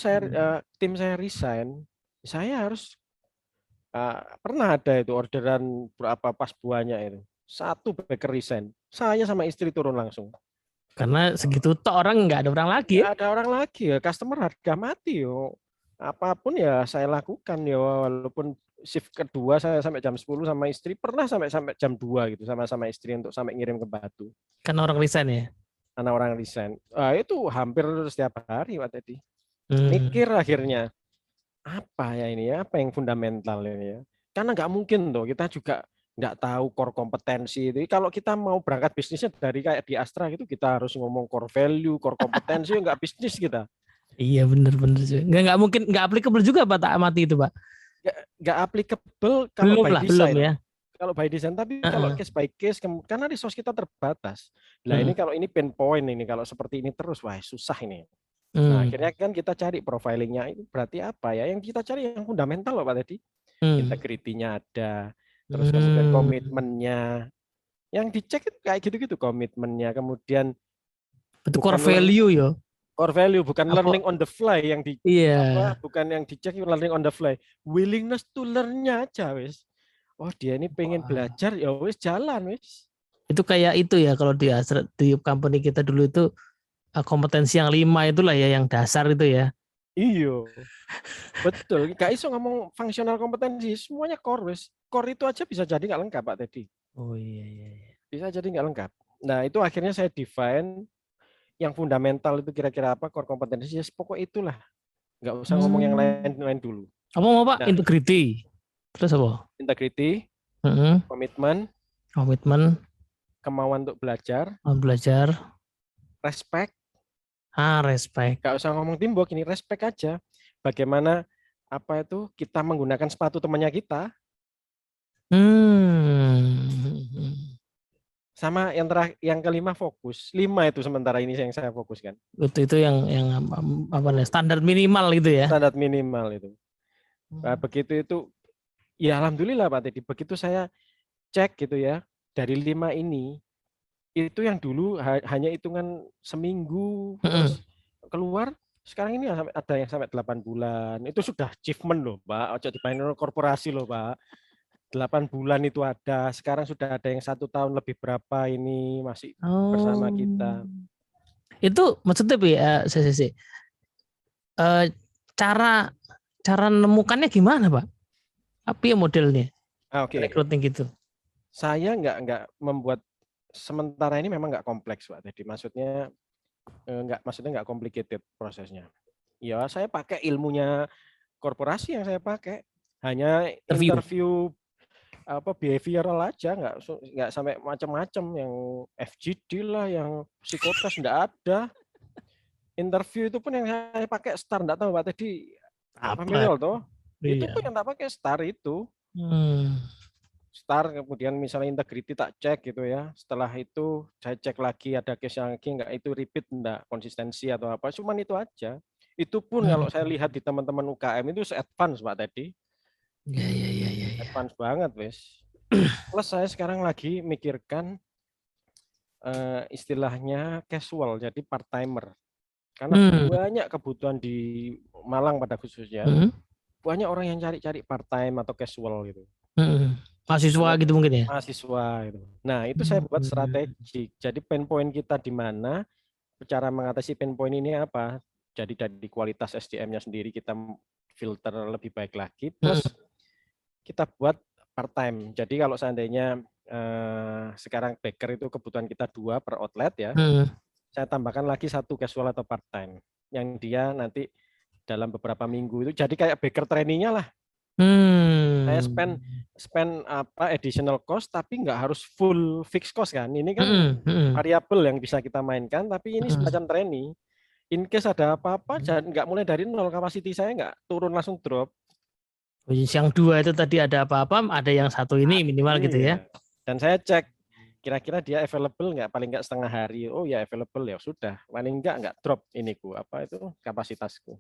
S2: tim saya resign, saya harus pernah ada itu orderan berapa pas buahnya itu. Satu baker resign. Saya sama istri turun langsung.
S1: Karena segitu tok orang nggak ada orang lagi ya.
S2: Nggak ada orang lagi ya, customer harga mati yo. Apapun ya saya lakukan ya, walaupun shift kedua saya sampai jam 10 sama istri, pernah sampai jam 2 gitu sama istri untuk sampai ngirim ke Batu.
S1: Kan orang resign ya.
S2: Karena orang resign. Itu hampir setiap hari Pak Teddy.
S1: Hmm.
S2: Mikir akhirnya, apa ya ini ya, apa yang fundamental ini ya. Karena nggak mungkin tuh, kita juga nggak tahu core kompetensi itu. Kalau kita mau berangkat bisnisnya dari kayak di Astra gitu, kita harus ngomong core value, core kompetensi, nggak bisnis kita.
S1: Iya benar-benar sih. Nggak mungkin, nggak applicable juga Pak tak amati itu Pak.
S2: Nggak applicable kalau
S1: Belum
S2: by
S1: lah, belum
S2: design.
S1: ya.
S2: Kalau by design, tapi kalau case by case, karena resource kita terbatas. Nah ini kalau ini pain point ini, kalau seperti ini terus, wah susah ini. Nah akhirnya kan kita cari profilingnya itu berarti apa ya? Yang kita cari yang fundamental loh Pak tadi. Integritinya ada, terus kemudian komitmennya. Yang dicek itu kayak gitu-gitu komitmennya, kemudian
S1: itu core value ya.
S2: Core value bukan learning on the fly yang di bukan yang dicek learning on the fly. Willingness to learn-nya aja wis. Oh dia ini pengen belajar ya wis jalan wis.
S1: Itu kayak itu ya kalau di company kita dulu itu kompetensi yang 5 itulah ya yang dasar itu ya.
S2: Iya. Betul. Gak iso ngomong fungsional kompetensi, semuanya core wis. Core itu aja bisa jadi nggak lengkap Pak Teddy.
S1: Oh iya.
S2: Bisa jadi nggak lengkap. Nah itu akhirnya saya define yang fundamental itu kira-kira apa core kompetensi. Ya pokok itulah. Nggak usah ngomong yang lain dulu.
S1: Apa mau Pak? Nah, integrity. Terus apa?
S2: Integrity, komitmen, kemauan untuk belajar, respect.
S1: Respect.
S2: Nggak usah ngomong teamwork, ini respect aja. Bagaimana apa itu kita menggunakan sepatu temannya kita. Sama yang kelima fokus. 5 itu sementara ini yang saya fokuskan.
S1: Itu yang apa nih? Standar minimal gitu ya.
S2: Standar minimal itu. Nah, begitu itu ya alhamdulillah Pak Teddy, begitu saya cek gitu ya, dari 5 ini itu yang dulu hanya hitungan seminggu terus keluar, sekarang ini ada yang sampai 8 bulan. Itu sudah achievement loh, Pak. Ojo dibandingin korporasi loh, Pak. 8 bulan itu ada, sekarang sudah ada yang 1 tahun lebih berapa ini masih bersama kita.
S1: Itu maksudnya cara menemukannya gimana Pak? Apa ya modelnya? Recruiting gitu.
S2: Saya nggak membuat sementara ini memang nggak kompleks Pak. Jadi maksudnya nggak complicated prosesnya. Ya saya pakai ilmunya korporasi yang saya pakai, hanya interview behavioral aja, nggak sampai macam-macam yang FGD lah, yang psikotes nggak ada. Interview itu pun yang saya pakai STAR, nggak tahu Pak tadi apa Mirol toh? Itu pun yang tak pakai STAR itu. STAR, kemudian misalnya integrity tak cek gitu ya. Setelah itu saya cek lagi ada case yang lagi nggak itu repeat enggak, konsistensi atau apa. Cuman itu aja. Itu pun kalau saya lihat di teman-teman UKM itu advance Pak tadi.
S1: Iya.
S2: Advance banget wes. Plus saya sekarang lagi mikirkan istilahnya casual, jadi part timer. Karena banyak kebutuhan di Malang pada khususnya. Banyak orang yang cari part time atau casual gitu.
S1: Mahasiswa gitu mungkin ya.
S2: Mahasiswa itu. Nah, itu saya buat strategi. Jadi pain point kita di mana, cara mengatasi pain point ini apa? Jadi dari kualitas SDM-nya sendiri kita filter lebih baik lagi, plus kita buat part time. Jadi kalau seandainya sekarang baker itu kebutuhan kita 2 per outlet ya, saya tambahkan lagi 1 casual atau part time yang dia nanti dalam beberapa minggu itu jadi kayak baker trainee-nya lah. Saya spend apa additional cost tapi nggak harus full fixed cost kan. Ini kan variabel yang bisa kita mainkan, tapi ini semacam trainee. In case ada apa-apa, nggak mulai dari nol, capacity saya nggak turun langsung drop.
S1: Yang 2 itu tadi ada apa-apa, ada yang 1 ini minimal gitu ya.
S2: Dan saya cek kira-kira dia available nggak, paling nggak setengah hari. Oh ya available ya sudah, paling nggak drop iniku apa itu kapasitasku.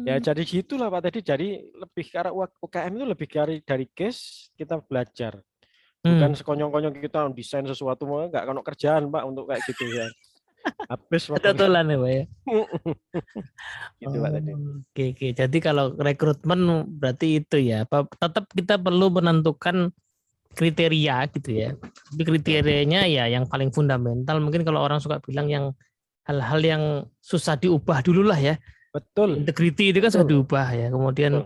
S2: Ya jadi gitulah Pak tadi. Jadi lebih ke arah UKM itu lebih dari case kita belajar. Bukan sekonyong-konyong kita desain sesuatu, nggak kalau kerjaan Pak untuk kayak gitu ya. Habis waktu
S1: totolan ya Pak ya.
S2: Gitu Pak tadi.
S1: Oke. Jadi kalau rekrutmen berarti itu ya. Tetap kita perlu menentukan kriteria gitu ya. Tapi kriterianya ya yang paling fundamental. Mungkin kalau orang suka bilang yang hal-hal yang susah diubah dulu lah ya.
S2: Betul.
S1: Integrity itu kan sudah diubah ya. Kemudian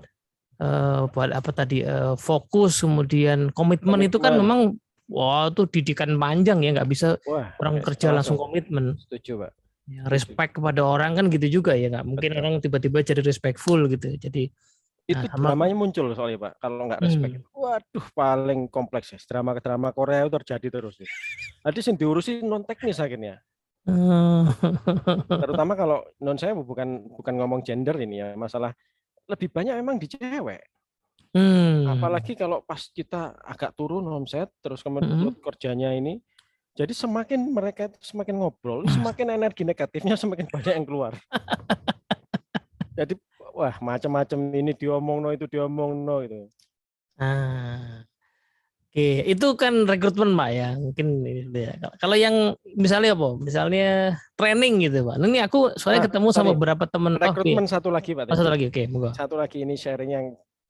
S1: buat apa tadi fokus, kemudian komitmen itu kan
S2: Komitmen.
S1: memang wah itu didikan panjang ya, nggak bisa
S2: Wah,
S1: orang kerja
S2: salah
S1: langsung
S2: satu.
S1: komitmen.
S2: Setuju, Pak.
S1: Ya,
S2: Setuju.
S1: respect kepada orang kan gitu juga ya, nggak mungkin
S2: Betul.
S1: orang tiba-tiba jadi respectful gitu. Jadi nah,
S2: Itu
S1: sama
S2: dramanya muncul soalnya, Pak. Kalau nggak respect
S1: hmm.
S2: itu. Waduh, paling kompleks ya. Drama-drama Korea itu terjadi terus. Ya. Tadi yang diurusin non teknis akhirnya. Terutama kalau non saya bukan bukan ngomong gender ini ya, masalah lebih banyak memang di cewek.
S1: Hmm.
S2: Apalagi kalau pas kita agak turun omset, terus kemudian
S1: Hmm.
S2: load kerjanya ini, jadi semakin mereka itu semakin ngobrol, semakin energi negatifnya semakin banyak yang keluar. Jadi wah macam-macam ini diomong no itu diomong no itu.
S1: Ah, oke, itu kan rekrutmen Pak ya, mungkin itu ya. Kalau yang misalnya apa? Misalnya training gitu Pak. Ini aku soalnya
S2: Ah,
S1: ketemu sama
S2: sorry,
S1: beberapa temen. Oh, iya.
S2: rekrutmen satu lagi Pak
S1: Oh, satu
S2: Teddy.
S1: lagi, oke, monggo.
S2: Satu lagi ini sharing yang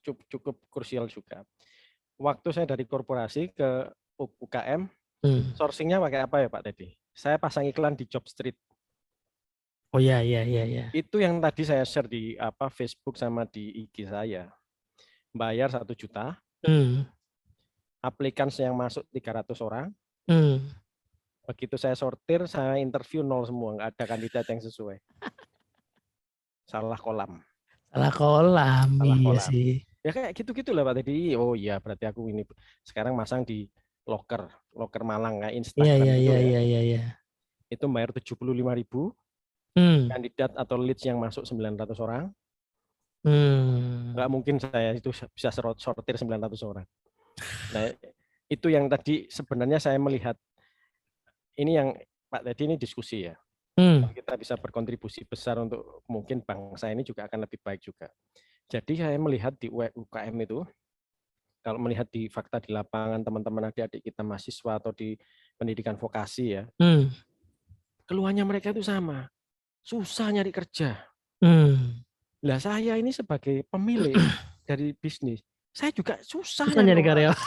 S2: cukup krusial juga. Waktu saya dari korporasi ke UKM,
S1: Hmm.
S2: sourcingnya pakai apa ya Pak Teddy? Saya pasang iklan di Jobstreet.
S1: Oh ya, ya, ya, ya.
S2: Itu yang tadi saya share di apa Facebook sama di IG saya. Bayar 1 juta,
S1: Hmm.
S2: aplikan yang masuk 300 orang.
S1: Hmm.
S2: Begitu saya sortir, saya interview nol semua, nggak ada kandidat yang sesuai. Salah kolam,
S1: Salah kolam,
S2: salah
S1: iya
S2: kolam.
S1: sih.
S2: Ya kayak gitu-gitu lah Pak tadi. Oh iya, berarti aku ini sekarang masang di loker, loker Malang kayak
S1: Iya,
S2: Instagram
S1: iya,
S2: gitu
S1: iya,
S2: ya.
S1: iya, iya, iya.
S2: Itu bayar 75.000,
S1: Hmm.
S2: kandidat atau leads yang masuk 900 orang. Nggak
S1: Hmm.
S2: mungkin saya itu bisa sortir 900 orang. Nah, itu yang tadi sebenarnya saya melihat ini yang Pak tadi ini diskusi ya.
S1: Hmm.
S2: Kita bisa berkontribusi besar untuk mungkin bangsa ini juga akan lebih baik juga. Jadi saya melihat di UKM itu, kalau melihat di fakta di lapangan teman-teman adik-adik kita mahasiswa atau di pendidikan vokasi ya,
S1: Hmm.
S2: keluhannya mereka itu sama, susah nyari kerja.
S1: Hmm.
S2: Lah saya ini sebagai pemilik dari bisnis, saya juga susah
S1: Susah
S2: nyari
S1: nyari
S2: orang.
S1: karyawan.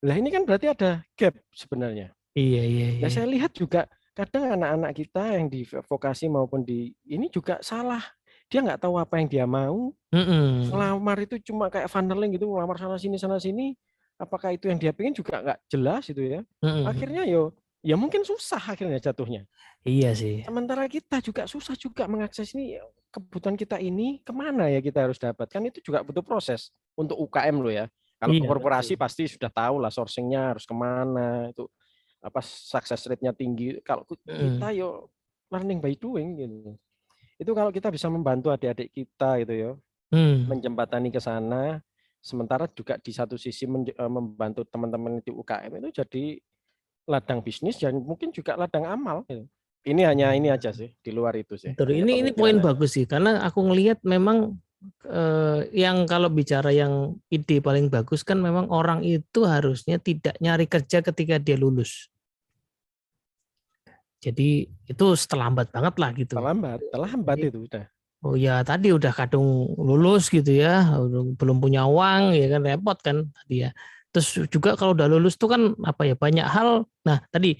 S2: Lah ini kan berarti ada gap sebenarnya.
S1: Iya, iya,
S2: Nah
S1: iya.
S2: saya lihat juga kadang anak-anak kita yang di vokasi maupun di ini juga salah. Dia nggak tahu apa yang dia mau.
S1: Hmm.
S2: Ngelamar itu cuma kayak funneling gitu, ngelamar sana sini. Apakah itu yang dia pengen juga nggak jelas itu ya.
S1: Hmm.
S2: Akhirnya ya mungkin susah akhirnya jatuhnya.
S1: Iya sih.
S2: Sementara kita juga susah juga mengakses ini kebutuhan kita ini kemana ya kita harus dapatkan itu juga butuh proses untuk UKM lo ya. Kalau
S1: Iya, betul.
S2: korporasi pasti sudah tahu lah sourcingnya harus kemana itu apa success rate-nya tinggi. Kalau
S1: Hmm.
S2: kita learning by doing gitu. Itu kalau kita bisa membantu adik-adik kita gitu ya,
S1: Hmm.
S2: menjembatani ke sana, sementara juga di satu sisi membantu teman-teman di UKM itu jadi ladang bisnis dan mungkin juga ladang amal. Gitu. Ini hanya ini aja sih, di luar itu sih,
S1: Betul.
S2: hanya
S1: Ini
S2: pemikiran
S1: poin
S2: aja.
S1: bagus sih, karena aku ngelihat memang yang kalau bicara yang ide paling bagus kan memang orang itu harusnya tidak nyari kerja ketika dia lulus. Jadi itu terlambat banget lah gitu.
S2: Terlambat
S1: Jadi
S2: itu udah.
S1: oh ya tadi udah kadung lulus gitu ya, belum punya uang ya kan repot kan tadi ya. Terus juga kalau udah lulus tuh kan apa ya banyak hal. Nah tadi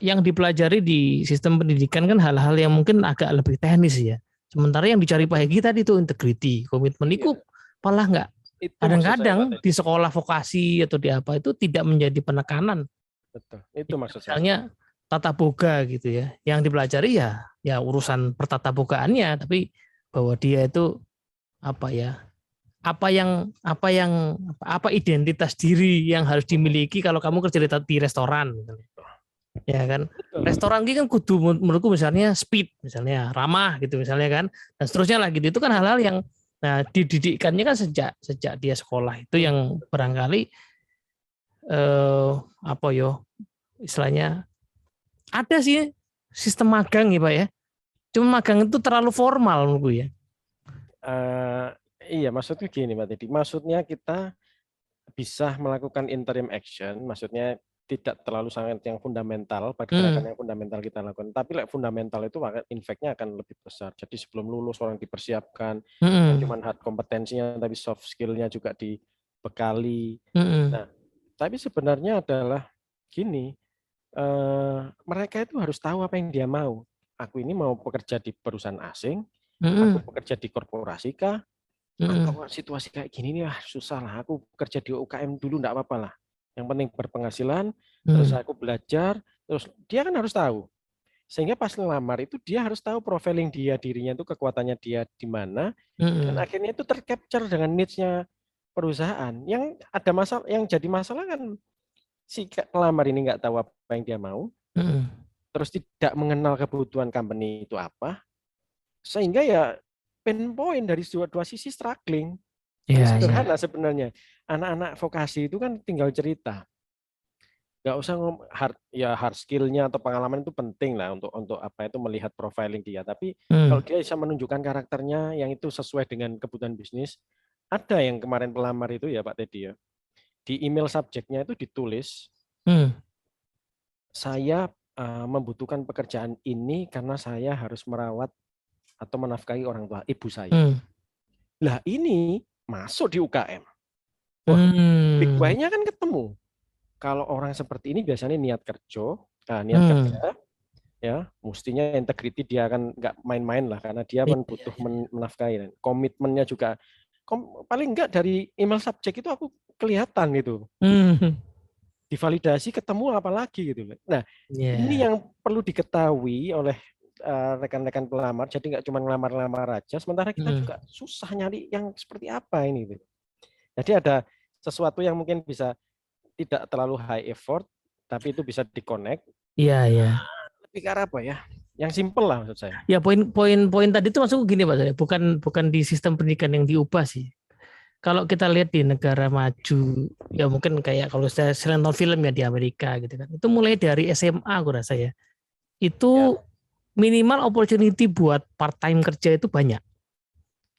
S1: yang dipelajari di sistem pendidikan kan hal-hal yang mungkin agak lebih teknis ya. Sementara yang dicari Pak
S2: Betul.
S1: Hegi tadi tuh integriti, komitmen itu
S2: Iya,
S1: malah nggak.
S2: itu maksud saya Pak
S1: Kadang-kadang
S2: tadi.
S1: di sekolah vokasi atau di apa itu tidak menjadi penekanan.
S2: Betul. Itu maksud saya.
S1: Misalnya tata boga gitu ya. Yang dipelajari ya urusan pertata bogaannya, tapi bahwa dia itu apa ya? Apa identitas diri yang harus dimiliki kalau kamu kerja di restoran misalnya. Ya kan?
S2: Betul.
S1: Restoran ini kan kudu menurutku misalnya speed, misalnya ramah gitu misalnya kan. Dan seterusnya lah gitu. Itu kan hal-hal yang nah dididikkannya kan sejak dia sekolah itu yang barangkali apa yo istilahnya ada sih sistem magang ya Pak ya. Cuma magang itu terlalu formal menurutku ya.
S2: Uh, iya, maksudnya gini Pak Teddy. Maksudnya kita bisa melakukan interim action, maksudnya tidak terlalu sangat yang fundamental, pada gerakan yang fundamental kita lakukan. Tapi fundamental itu impact-nya akan lebih besar. Jadi sebelum lulus orang dipersiapkan, bukan cuma hard kompetensinya, tapi soft skill-nya juga dibekali. Nah, tapi sebenarnya adalah gini, mereka itu harus tahu apa yang dia mau. Aku ini mau bekerja di perusahaan asing, aku bekerja di korporasi kah, Kalau situasi kayak gini nih, susah lah. Aku kerja di UKM dulu enggak apa-apa lah. Yang penting berpenghasilan, terus aku belajar, terus dia kan harus tahu. Sehingga pas ngelamar itu dia harus tahu profiling dia, dirinya itu kekuatannya dia di mana, dan akhirnya itu tercapture dengan needs-nya perusahaan. Yang ada masalah, yang jadi masalah kan si pelamar ini nggak tahu apa yang dia mau, terus tidak mengenal kebutuhan company itu apa, sehingga ya pain point dari dua sisi struggling. Ini sederhana sebenarnya. Anak-anak vokasi itu kan tinggal cerita. Nggak usah hard skill-nya atau pengalaman itu penting lah untuk apa itu melihat profiling dia. Tapi kalau dia bisa menunjukkan karakternya yang itu sesuai dengan kebutuhan bisnis, ada yang kemarin pelamar itu ya Pak Teddy ya, di email subjeknya itu ditulis, saya membutuhkan pekerjaan ini karena saya harus merawat atau menafkahi orang tua ibu saya. Lah ini masuk di UKM. Wah, big why-nya kan ketemu. Kalau orang seperti ini biasanya niat kerja, ya mestinya integriti dia akan nggak main-main lah karena dia kan butuh menafkahi. Komitmennya juga paling enggak dari email subjek itu aku kelihatan gitu. Divalidasi ketemu apa lagi gitu. Nah, ini yang perlu diketahui oleh rekan-rekan pelamar. Jadi nggak cuma ngelamar-lamar aja, sementara kita juga susah nyari yang seperti apa ini. Jadi ada sesuatu yang mungkin bisa tidak terlalu high effort, tapi itu bisa di-connect.
S1: Iya.
S2: Lebih ke arah apa ya? Yang simple lah maksud saya.
S1: Ya poin tadi itu masuk gini Pak, bukan di sistem pendidikan yang diubah sih. Kalau kita lihat di negara maju, ya mungkin kayak kalau saya nonton film ya di Amerika gitu kan, itu mulai dari SMA aku rasa ya, itu minimal opportunity buat part time kerja itu banyak.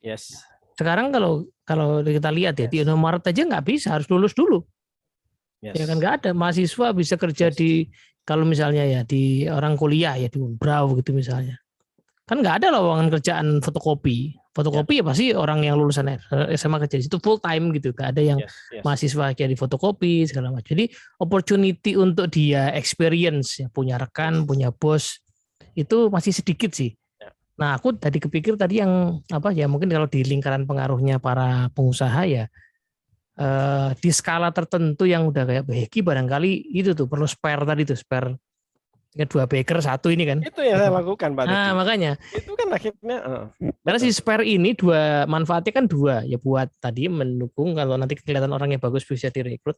S2: Yes.
S1: Sekarang kalau kita lihat ya di Indomaret aja nggak bisa, harus lulus dulu. Ya kan nggak ada mahasiswa bisa kerja di, kalau misalnya ya di orang kuliah ya di Brau gitu misalnya, kan nggak ada lowongan kerjaan fotokopi ya pasti orang yang lulusan SMA kerja di situ full time gitu, nggak ada yang mahasiswa kayak di fotokopi segala macam. Jadi opportunity untuk dia experience ya, punya rekan, punya bos itu masih sedikit sih. Nah aku tadi kepikir tadi yang apa ya, mungkin kalau di lingkaran pengaruhnya para pengusaha ya, di skala tertentu yang udah kayak Beki barangkali itu tuh perlu spare tadi tuh, spare 2 baker 1 ini kan.
S2: Itu yang saya lakukan Pak.
S1: Nah makanya
S2: itu kan akhirnya
S1: karena si spare ini manfaatnya kan 2 ya, buat tadi mendukung kalau nanti kelihatan orangnya bagus bisa direkrut.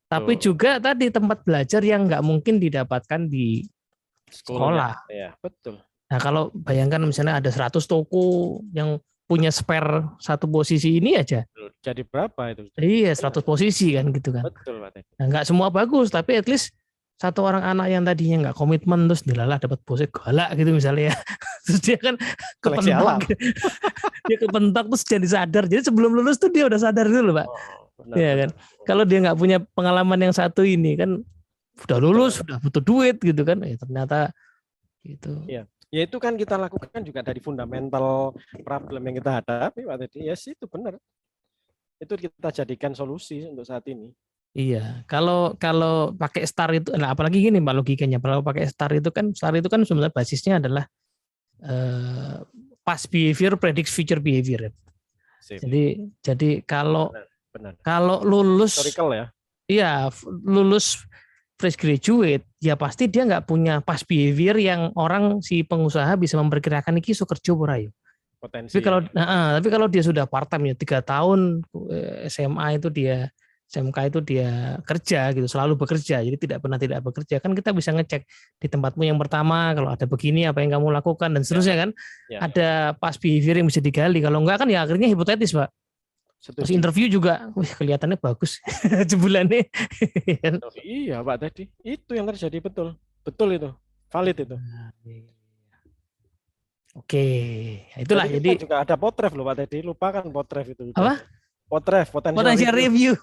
S1: Tapi juga tadi tempat belajar yang nggak mungkin didapatkan di sekolah.
S2: Ya, betul.
S1: Nah kalau bayangkan misalnya ada 100 toko yang punya spare 1 posisi ini aja.
S2: Jadi berapa itu?
S1: Iya 100 posisi kan gitu kan.
S2: Betul Pak.
S1: Nah, nggak semua bagus, tapi at least satu orang anak yang tadinya nggak komitmen terus dilalah dapat bosnya galak gitu misalnya. Terus dia kan kepentok. Dia kepentok terus jadi sadar. Jadi sebelum lulus tuh dia udah sadar dulu Pak. Iya kan. Kalau dia nggak punya pengalaman yang satu ini kan udah lulus, udah butuh duit gitu kan. Ternyata gitu.
S2: Iya. Ya itu kan kita lakukan juga dari fundamental problem yang kita hadapi Pak Teddy. Yes, itu benar. Itu kita jadikan solusi untuk saat ini.
S1: Iya, kalau pakai STAR itu, nah apalagi gini Pak logikanya, kalau pakai STAR itu kan sebenarnya basisnya adalah past behavior predicts future behavior. Jadi kalau lulus,
S2: historical ya.
S1: Iya, lulus fresh graduate, ya pasti dia nggak punya past behavior yang orang si pengusaha bisa memperkirakan ini so kerja borayo.
S2: Potensi.
S1: Tapi kalau dia sudah part time ya 3 tahun SMA itu dia SMK itu dia kerja gitu, selalu bekerja, jadi tidak pernah tidak bekerja, kan kita bisa ngecek di tempatmu yang pertama kalau ada begini apa yang kamu lakukan dan seterusnya kan. Ada past behavior yang bisa digali, kalau enggak kan ya akhirnya hipotetis Pak. Terus interview juga, kelihatannya bagus jebulannya.
S2: Iya Pak tadi, itu yang terjadi betul itu, valid itu.
S1: Oke, itulah jadi
S2: juga ada potref loh Pak tadi, lupakan potref itu.
S1: Apa?
S2: Potref,
S1: potensial review.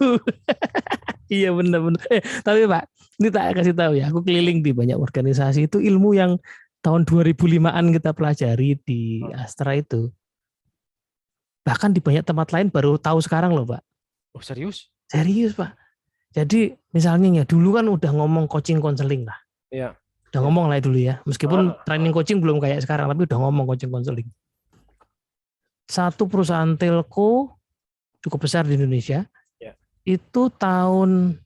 S1: Iya benar-benar. Tapi Pak, ini tak kasih tahu ya, aku keliling di banyak organisasi itu ilmu yang tahun 2005-an kita pelajari di Astra itu. Bahkan di banyak tempat lain baru tahu sekarang loh Pak.
S2: Oh serius?
S1: Serius Pak. Jadi misalnya ya dulu kan udah ngomong coaching konseling lah.
S2: Iya.
S1: Udah ngomong lah dulu ya. Meskipun training coaching belum kayak sekarang, tapi udah ngomong coaching konseling. Satu perusahaan telco cukup besar di Indonesia.
S2: Ya.
S1: Itu tahun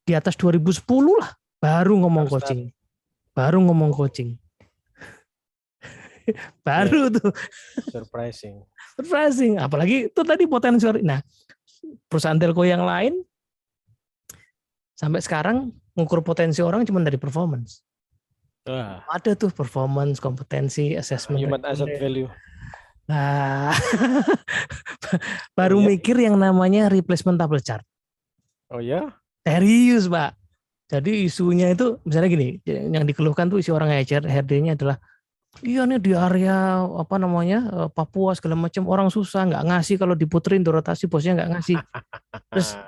S1: di atas 2010 lah baru ngomong coaching. Baru ngomong coaching. Baru tuh
S2: surprising.
S1: Apalagi itu tadi potensi. Nah, perusahaan telco yang lain sampai sekarang ngukur potensi orang cuma dari performance. Ada tuh performance, kompetensi, assessment,
S2: human asset value.
S1: Nah, baru mikir yang namanya replacement table chart.
S2: Oh ya?
S1: Serius, Pak. Jadi isunya itu misalnya gini, yang dikeluhkan tuh isi orang HRD-nya adalah iya nih di area apa namanya Papua segala macam orang susah nggak ngasih kalau diputerin tuh rotasi bosnya nggak ngasih. Terus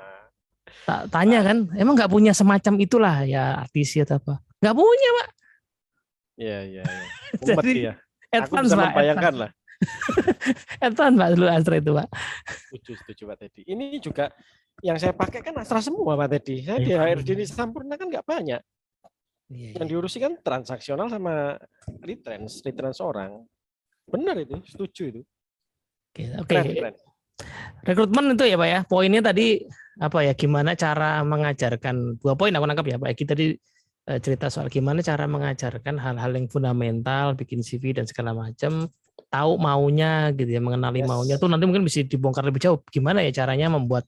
S1: tak tanya kan, emang nggak punya semacam itulah ya artis atau apa? Nggak punya, Pak.
S2: Iya.
S1: Jadi
S2: ya.
S1: advance,
S2: Aku bisa
S1: Pak.
S2: membayangkan lah.
S1: Advance, Pak, dulu Astra itu, Pak.
S2: Setuju Pak Teddy. Ini juga yang saya pakai kan Astra semua Pak Teddy. Saya di HRD di Sampurna kan nggak banyak. Yang diurusi kan transaksional sama retrans orang. Benar itu, setuju itu.
S1: Oke. Rekrutmen itu ya Pak ya. Poinnya tadi apa ya? Gimana cara mengajarkan 2 poin aku nangkap ya Pak Eki tadi cerita soal gimana cara mengajarkan hal-hal yang fundamental, bikin CV dan segala macam, tahu maunya gitu ya, mengenali maunya tuh nanti mungkin bisa dibongkar lebih jauh. Gimana ya caranya membuat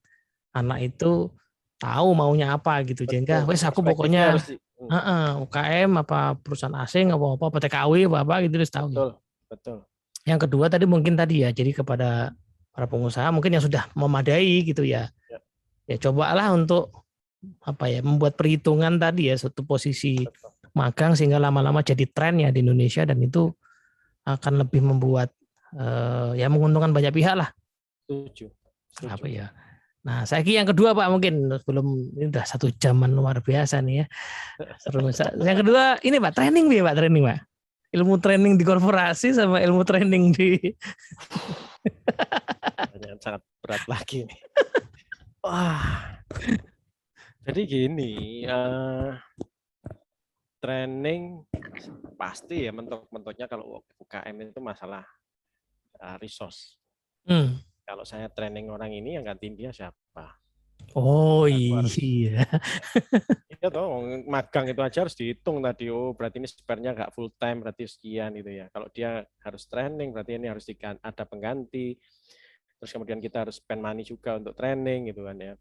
S1: anak itu tahu maunya apa gitu. Sehingga wes aku pokoknya UKM apa perusahaan asing apa PTKW apa gitu harus tahu.
S2: Betul.
S1: Yang kedua tadi mungkin tadi ya, jadi kepada para pengusaha mungkin yang sudah memadai gitu ya. Ya cobalah untuk apa ya membuat perhitungan tadi ya satu posisi magang sehingga lama-lama jadi tren ya di Indonesia dan itu akan lebih membuat ya menguntungkan banyak pihak lah.
S2: Setuju.
S1: Apa ya? Nah, saya yang kedua Pak mungkin sebelum ini udah 1 jaman luar biasa nih ya. Seru. Yang kedua ini Pak training ya Pak training Pak. Ilmu training di korporasi sama ilmu training di
S2: sangat berat lagi nih. Wah. Jadi gini, training pasti ya mentok-mentoknya kalau UKM itu masalah resource. Kalau saya training orang ini yang gantiin dia siapa?
S1: Oh iya.
S2: Iya toh, magang itu aja harus dihitung tadi. Oh berarti ini spare-nya nggak full time, berarti sekian gitu ya. Kalau dia harus training, berarti ini harus ada pengganti. Terus kemudian kita harus spend money juga untuk training gitu kan ya.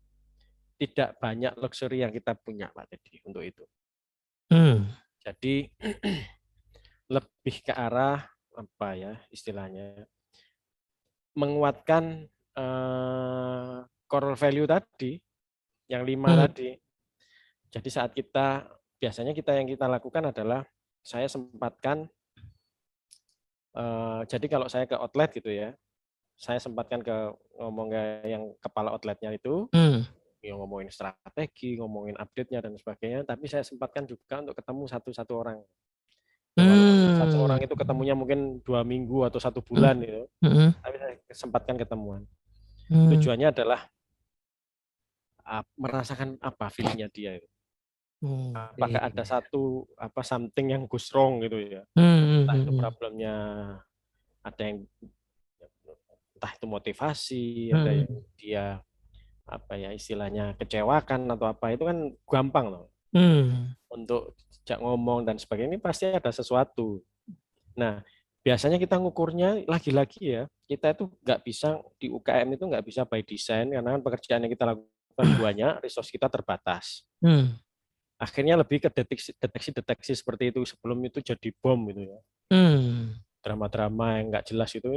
S2: Tidak banyak luxury yang kita punya Pak Teddy untuk itu. Jadi lebih ke arah apa ya istilahnya menguatkan core value tadi yang 5 tadi. Jadi saat biasanya yang kita lakukan adalah saya sempatkan jadi kalau saya ke outlet gitu ya, saya sempatkan ngomong yang kepala outletnya itu, yang ngomongin strategi, ngomongin update-nya dan sebagainya, tapi saya sempatkan juga untuk ketemu satu orang. Satu orang itu ketemunya mungkin 2 minggu atau 1 bulan gitu, tapi saya sempatkan ketemuan. Tujuannya adalah merasakan apa feelingnya dia itu. Apakah ada something yang goes wrong gitu ya. Entah itu problemnya ada yang entah itu motivasi, ada yang dia apa ya istilahnya kecewakan atau apa itu kan gampang loh. Untuk sejak ngomong dan sebagainya ini pasti ada sesuatu. Nah, biasanya kita ngukurnya lagi-lagi ya, kita itu nggak bisa di UKM itu nggak bisa by design karena kan pekerjaan yang kita lakukan banyak, resource kita terbatas. Akhirnya lebih ke deteksi seperti itu sebelum itu jadi bom gitu ya. Drama-drama yang nggak jelas itu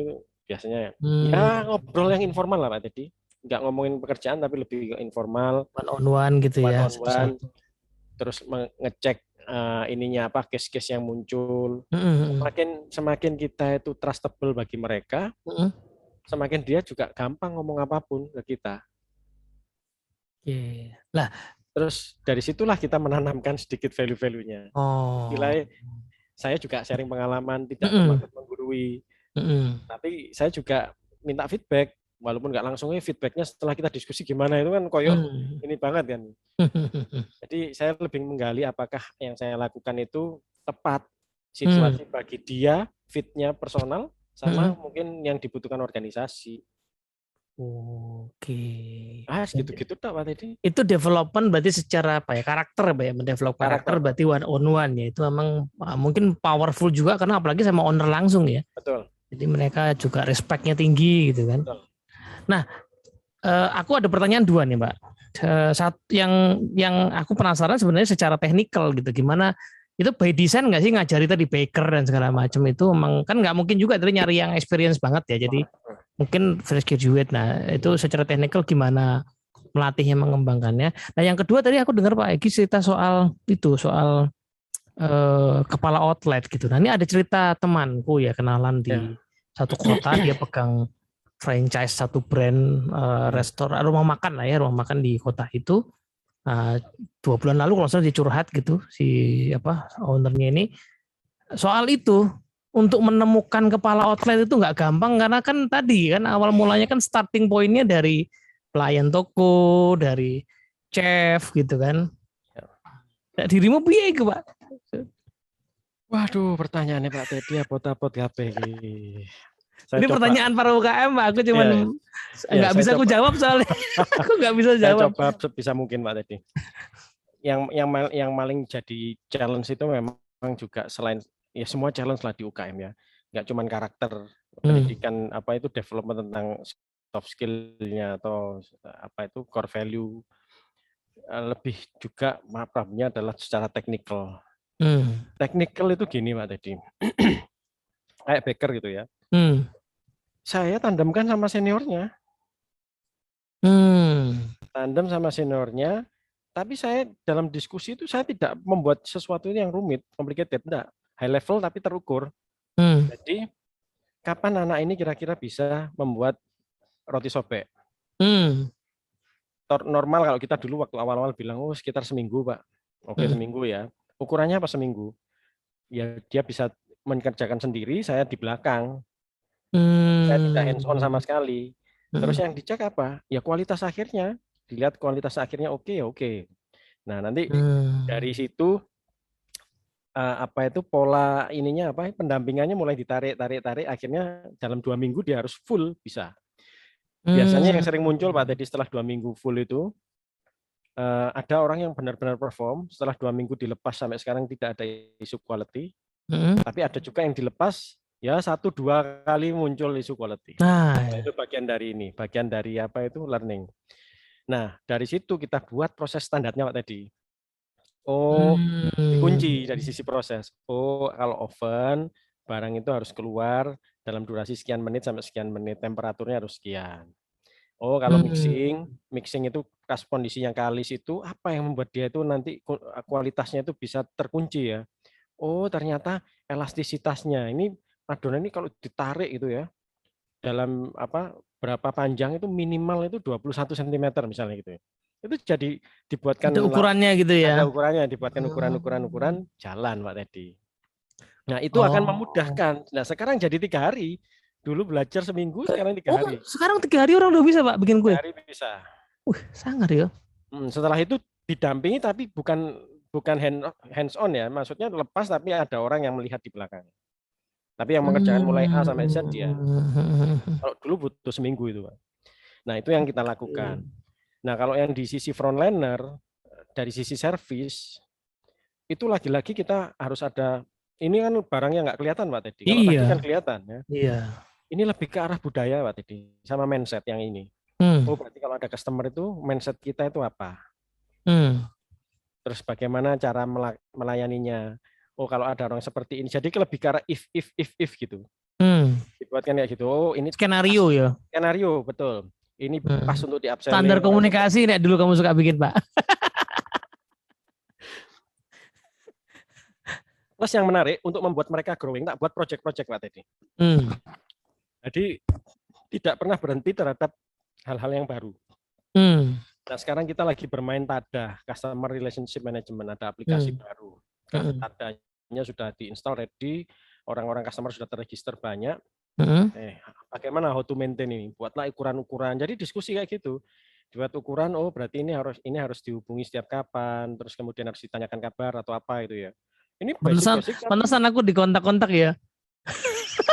S2: biasanya ya ngobrol yang informal lah Pak Teddy. Nggak ngomongin pekerjaan tapi lebih ke informal.
S1: One on one gitu ya.
S2: One on one. Terus ngecek ininya apa case-case yang muncul. Semakin kita itu trustable bagi mereka, semakin dia juga gampang ngomong apapun ke kita.
S1: Lah,
S2: terus dari situlah kita menanamkan sedikit value-value-nya. Saya juga sharing pengalaman, tidak bermaksud menggurui. Tapi saya juga minta feedback, walaupun nggak langsung feedbacknya setelah kita diskusi gimana itu kan koyok ini banget kan. Jadi saya lebih menggali apakah yang saya lakukan itu tepat situasi bagi dia, fitnya personal, sama mungkin yang dibutuhkan organisasi.
S1: Oke.
S2: Gitu-gitu tak Pak Teddy.
S1: Itu development berarti secara apa ya, karakter Pak ya, mendevelop karakter berarti one on one ya, itu memang mungkin powerful juga karena apalagi sama owner langsung ya.
S2: Betul.
S1: Jadi mereka juga respect-nya tinggi gitu kan.
S2: Betul.
S1: Nah, aku ada pertanyaan dua nih Mbak. Satu yang aku penasaran sebenarnya secara teknikal gitu, gimana itu by design nggak sih ngajari tadi baker dan segala macam itu, emang kan nggak mungkin juga tadi nyari yang experience banget ya, jadi mungkin fresh graduate. Nah itu secara teknikal gimana melatihnya, mengembangkannya. Nah yang kedua tadi aku dengar Pak Egi cerita soal itu, soal kepala outlet gitu. Nah ini ada cerita temanku ya, kenalan di satu kota, dia pegang franchise satu brand restoran, rumah makan lah ya, rumah makan di kota itu. 2 bulan lalu kalau saya dicurhat gitu si ownernya ini soal itu, untuk menemukan kepala outlet itu nggak gampang karena kan tadi kan awal mulanya kan starting pointnya dari pelayan toko, dari chef gitu kan. Nah, dirimu piye iku Pak?
S2: Waduh, pertanyaannya Pak Teddy apot-apot kabeh iki.
S1: Ini pertanyaan para UKM Pak, aku cuman nggak bisa aku jawab soalnya. Aku nggak bisa jawab.
S2: Saya coba sebisa mungkin Pak Teddy. Yang paling jadi challenge itu memang juga selain ya semua challenge lah di UKM ya. Nggak cuma karakter pendidikan itu development tentang soft skill-nya atau itu core value, lebih juga problemnya adalah secara teknikal. Teknikal itu gini Pak Teddy. Kayak baker gitu ya. Saya tandemkan sama seniornya. Tandem sama seniornya, tapi saya dalam diskusi itu saya tidak membuat sesuatu yang rumit, complicated, enggak. High level tapi terukur. Jadi kapan anak ini kira-kira bisa membuat roti sobek? Normal kalau kita dulu waktu awal-awal bilang sekitar seminggu Pak. Oke, seminggu ya. Ukurannya apa seminggu? Ya dia bisa mengerjakan sendiri, saya di belakang. Saya tidak hands on sama sekali. Terus yang dicek apa? Ya kualitas akhirnya. Dilihat kualitas akhirnya oke. Nah, nanti dari situ pola ininya pendampingannya mulai ditarik akhirnya dalam 2 minggu dia harus full bisa. Biasanya yang sering muncul Pak tadi setelah 2 minggu full itu ada orang yang benar-benar perform setelah 2 minggu dilepas sampai sekarang tidak ada isu quality. Tapi ada juga yang dilepas ya 1-2 kali muncul isu quality. Nah, itu bagian dari learning. Nah, dari situ kita buat proses standarnya Pak tadi. Dikunci dari sisi proses. Kalau oven, barang itu harus keluar dalam durasi sekian menit sampai sekian menit, temperaturnya harus sekian. Kalau mixing itu kondisi yang kalis itu apa yang membuat dia itu nanti kualitasnya itu bisa terkunci ya. Ternyata elastisitasnya ini adonan ini kalau ditarik itu ya dalam berapa panjang itu minimal itu 21 cm misalnya gitu ya. Itu jadi dibuatkan ada
S1: ukurannya gitu ya.
S2: Ada ukurannya, dibuatkan ukuran jalan Pak Teddy. Nah, itu akan memudahkan. Nah, sekarang jadi 3 hari. Dulu belajar seminggu, sekarang 3 hari.
S1: Sekarang 3 hari orang udah bisa Pak bikin kue.
S2: 3 hari bisa.
S1: Sangar ya.
S2: Setelah itu didampingi tapi bukan hands on ya, maksudnya lepas tapi ada orang yang melihat di belakang. Tapi yang mengerjakan mulai A sampai Z dia. Kalau dulu butuh seminggu itu Pak. Nah, itu yang kita lakukan. Nah, kalau yang di sisi frontliner, dari sisi service, itu lagi-lagi kita harus ada, ini kan barang yang nggak kelihatan Pak Teddy. Kalau tadi kan kelihatan ya.
S1: Iya.
S2: Ini lebih ke arah budaya Pak Teddy, sama mindset yang ini. Berarti kalau ada customer itu, mindset kita itu apa? Terus bagaimana cara melayaninya? Kalau ada orang seperti ini, jadi lebih ke arah if gitu. Dibuatkan kayak gitu. Ini
S1: skenario ya.
S2: Skenario, betul. Ini pas untuk di-upselling.
S1: Standar komunikasi nek dulu kamu suka bikin Pak.
S2: Plus yang menarik untuk membuat mereka growing, tak buat project-project Pak Teddy. Jadi tidak pernah berhenti terhadap hal-hal yang baru. Nah, sekarang kita lagi bermain TADA, Customer Relationship Management, ada aplikasi baru. TADA-nya sudah di-install ready, orang-orang customer sudah terregister banyak. Bagaimana how to maintain ini? Buatlah ukuran-ukuran. Jadi diskusi kayak gitu. Buat ukuran, berarti ini harus dihubungi setiap kapan, terus kemudian harus ditanyakan kabar atau apa itu ya. Ini
S1: pantesan aku dikontak-kontak ya.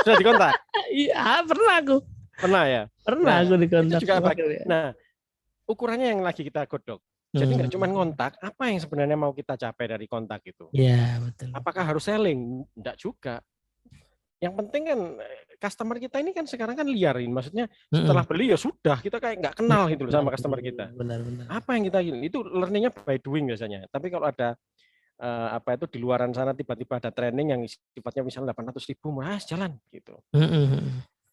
S2: Sudah dikontak?
S1: Iya, pernah aku.
S2: Pernah ya.
S1: Pernah
S2: Nah,
S1: aku
S2: itu
S1: dikontak.
S2: juga nah, ukurannya yang lagi kita godok. Jadi nggak cuma kontak, apa yang sebenarnya mau kita capai dari kontak itu?
S1: Ya, betul.
S2: Apakah harus selling? Enggak juga. Yang penting kan customer kita ini kan sekarang kan liarin. Maksudnya setelah beli ya sudah, kita kayak nggak kenal gitu loh sama customer kita.
S1: Benar-benar.
S2: Apa yang kita ini? Itu learningnya by doing biasanya. Tapi kalau ada apa itu di luaran sana tiba-tiba ada training yang sifatnya misalnya 800.000, mas jalan gitu.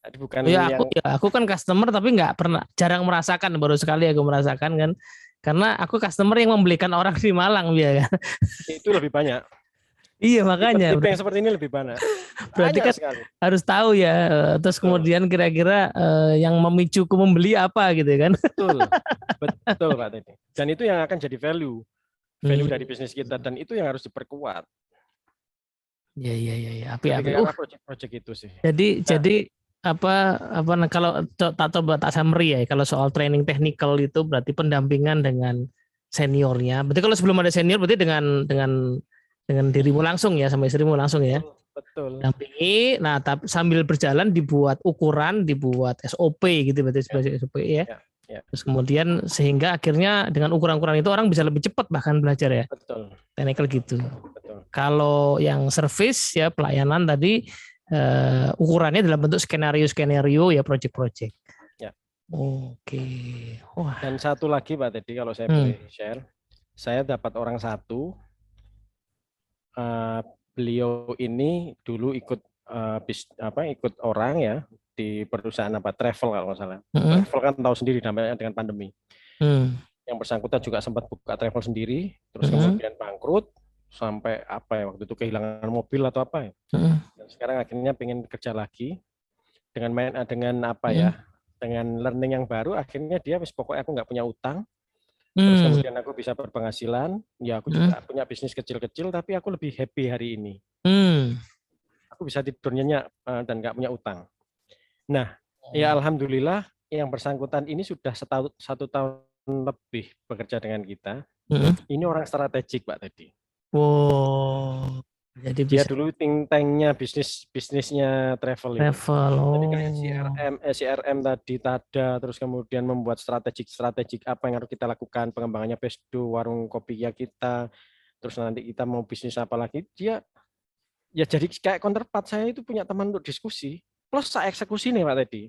S2: Jadi bukan yang
S1: Aku kan customer tapi nggak pernah, jarang merasakan, baru sekali aku merasakan kan, karena aku customer yang membelikan orang di Malang ya kan.
S2: itu lebih banyak.
S1: Iya makanya
S2: Tipe yang seperti ini lebih banyak.
S1: berarti
S2: Banyak
S1: kan
S2: sekali.
S1: harus tahu ya, terus kemudian kira-kira yang memicuku membeli apa gitu kan.
S2: Betul Pak Teddy. Dan itu yang akan jadi value dari bisnis kita, dan itu yang harus diperkuat.
S1: Iya.
S2: Ketika
S1: Api.
S2: project itu sih.
S1: Jadi apa kalau tak coba tak summary ya, kalau soal training technical itu berarti pendampingan dengan seniornya. Berarti kalau sebelum ada senior berarti dengan dirimu langsung ya, sama istrimu langsung ya.
S2: Betul.
S1: Dampingi, nah tapi sambil berjalan dibuat ukuran, dibuat SOP gitu berarti sebagai SOP ya. Terus kemudian sehingga akhirnya dengan ukuran-ukuran itu orang bisa lebih cepat bahkan belajar ya.
S2: Betul.
S1: Technical gitu.
S2: Betul.
S1: Kalau yang service ya pelayanan tadi ukurannya dalam bentuk skenario ya, project-project.
S2: Ya.
S1: Oke. Wah.
S2: Dan satu lagi Pak Teddy, kalau saya boleh share, saya dapat orang satu. Beliau ini dulu ikut ikut orang ya di perusahaan travel kalau nggak salah. Travel kan tahu sendiri dampaknya dengan pandemi. Yang bersangkutan juga sempat buka travel sendiri, terus kemudian bangkrut sampai waktu itu kehilangan mobil atau apa ya. Dan sekarang akhirnya pengen kerja lagi dengan dengan learning yang baru. Akhirnya dia pokoknya aku nggak punya utang. Terus kemudian aku bisa berpenghasilan, ya aku juga punya bisnis kecil-kecil, tapi aku lebih happy hari ini. Aku bisa tidur nyenyak dan nggak punya utang. Nah, ya alhamdulillah yang bersangkutan ini sudah 1 tahun lebih bekerja dengan kita. Ini orang strategik Pak Teddy.
S1: Wow. Jadi
S2: dia dulu think tanknya bisnisnya travel itu. Jadi kayak CRM tadi Tada, terus kemudian membuat strategik apa yang harus kita lakukan, pengembangannya Pesdo, warung kopi ya kita, terus nanti kita mau bisnis apa lagi, dia ya jadi kayak counterpart. Saya itu punya teman untuk diskusi, plus saya eksekusi nih Pak Teddy.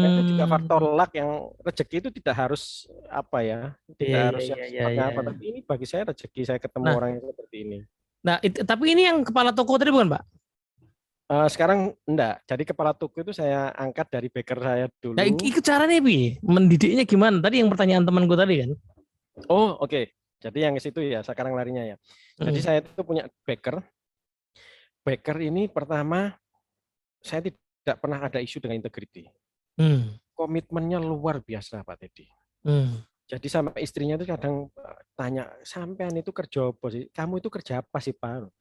S2: Itu juga faktor luck, yang rezeki itu tidak harus tidak harus yang sifatnya apa, tapi ini bagi saya rezeki, saya ketemu orang yang seperti ini.
S1: Nah, tapi ini yang kepala toko tadi bukan Pak?
S2: Sekarang enggak. Jadi kepala toko itu saya angkat dari baker saya dulu.
S1: Nah, itu caranya Bi, mendidiknya gimana? Tadi yang pertanyaan temanku tadi kan.
S2: Oh, oke. Jadi yang ke situ ya, sekarang larinya ya. Jadi saya itu punya baker. Baker ini pertama, saya tidak pernah ada isu dengan integrity. Komitmennya luar biasa Pak Teddy. Jadi sama istrinya itu kadang tanya, sampean itu kerja apa sih? Kamu itu kerja apa sih Pak?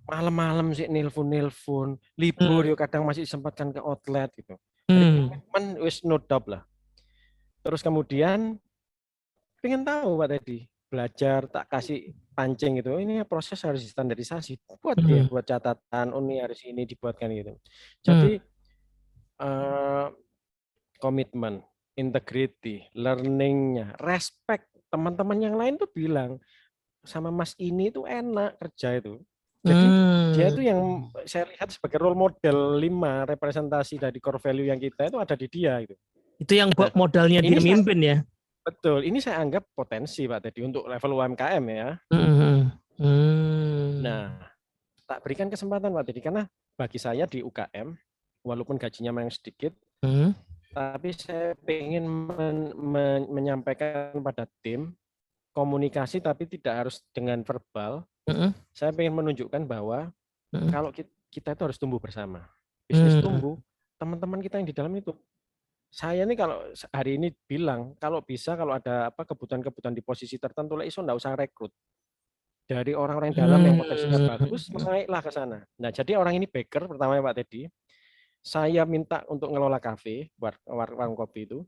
S2: Malam-malam sih nelpon, libur yuk kadang masih disempatkan ke outlet gitu. Komitmen wis no doubt lah. Terus kemudian pengen tahu Pak Teddy, belajar, tak kasih pancing gitu. Ini proses harus distandarisasi. Buat catatan, ini harus ini dibuatkan gitu. Jadi komitmen, integrity, learningnya, respect. Teman-teman yang lain tuh bilang sama Mas ini tuh enak kerja itu. Jadi dia itu yang saya lihat sebagai role model 5 representasi dari core value yang kita itu ada di dia gitu.
S1: Itu yang modalnya dia mimpin ya.
S2: Betul, ini saya anggap potensi Pak Teddy untuk level UMKM ya. Nah, tak berikan kesempatan Pak Teddy, karena bagi saya di UKM, walaupun gajinya memang sedikit, tapi saya ingin menyampaikan pada tim, komunikasi tapi tidak harus dengan verbal. Saya ingin menunjukkan bahwa kalau kita itu harus tumbuh bersama. Bisnis tumbuh, teman-teman kita yang di dalam itu. Saya nih kalau hari ini bilang, kalau bisa, kalau ada kebutuhan-kebutuhan di posisi tertentu, iso enggak usah rekrut. Dari orang-orang dalam yang potensinya bagus, naiklah ke sana. Nah, jadi orang ini baker pertama Pak Teddy. Saya minta untuk ngelola kafe, warung kopi itu.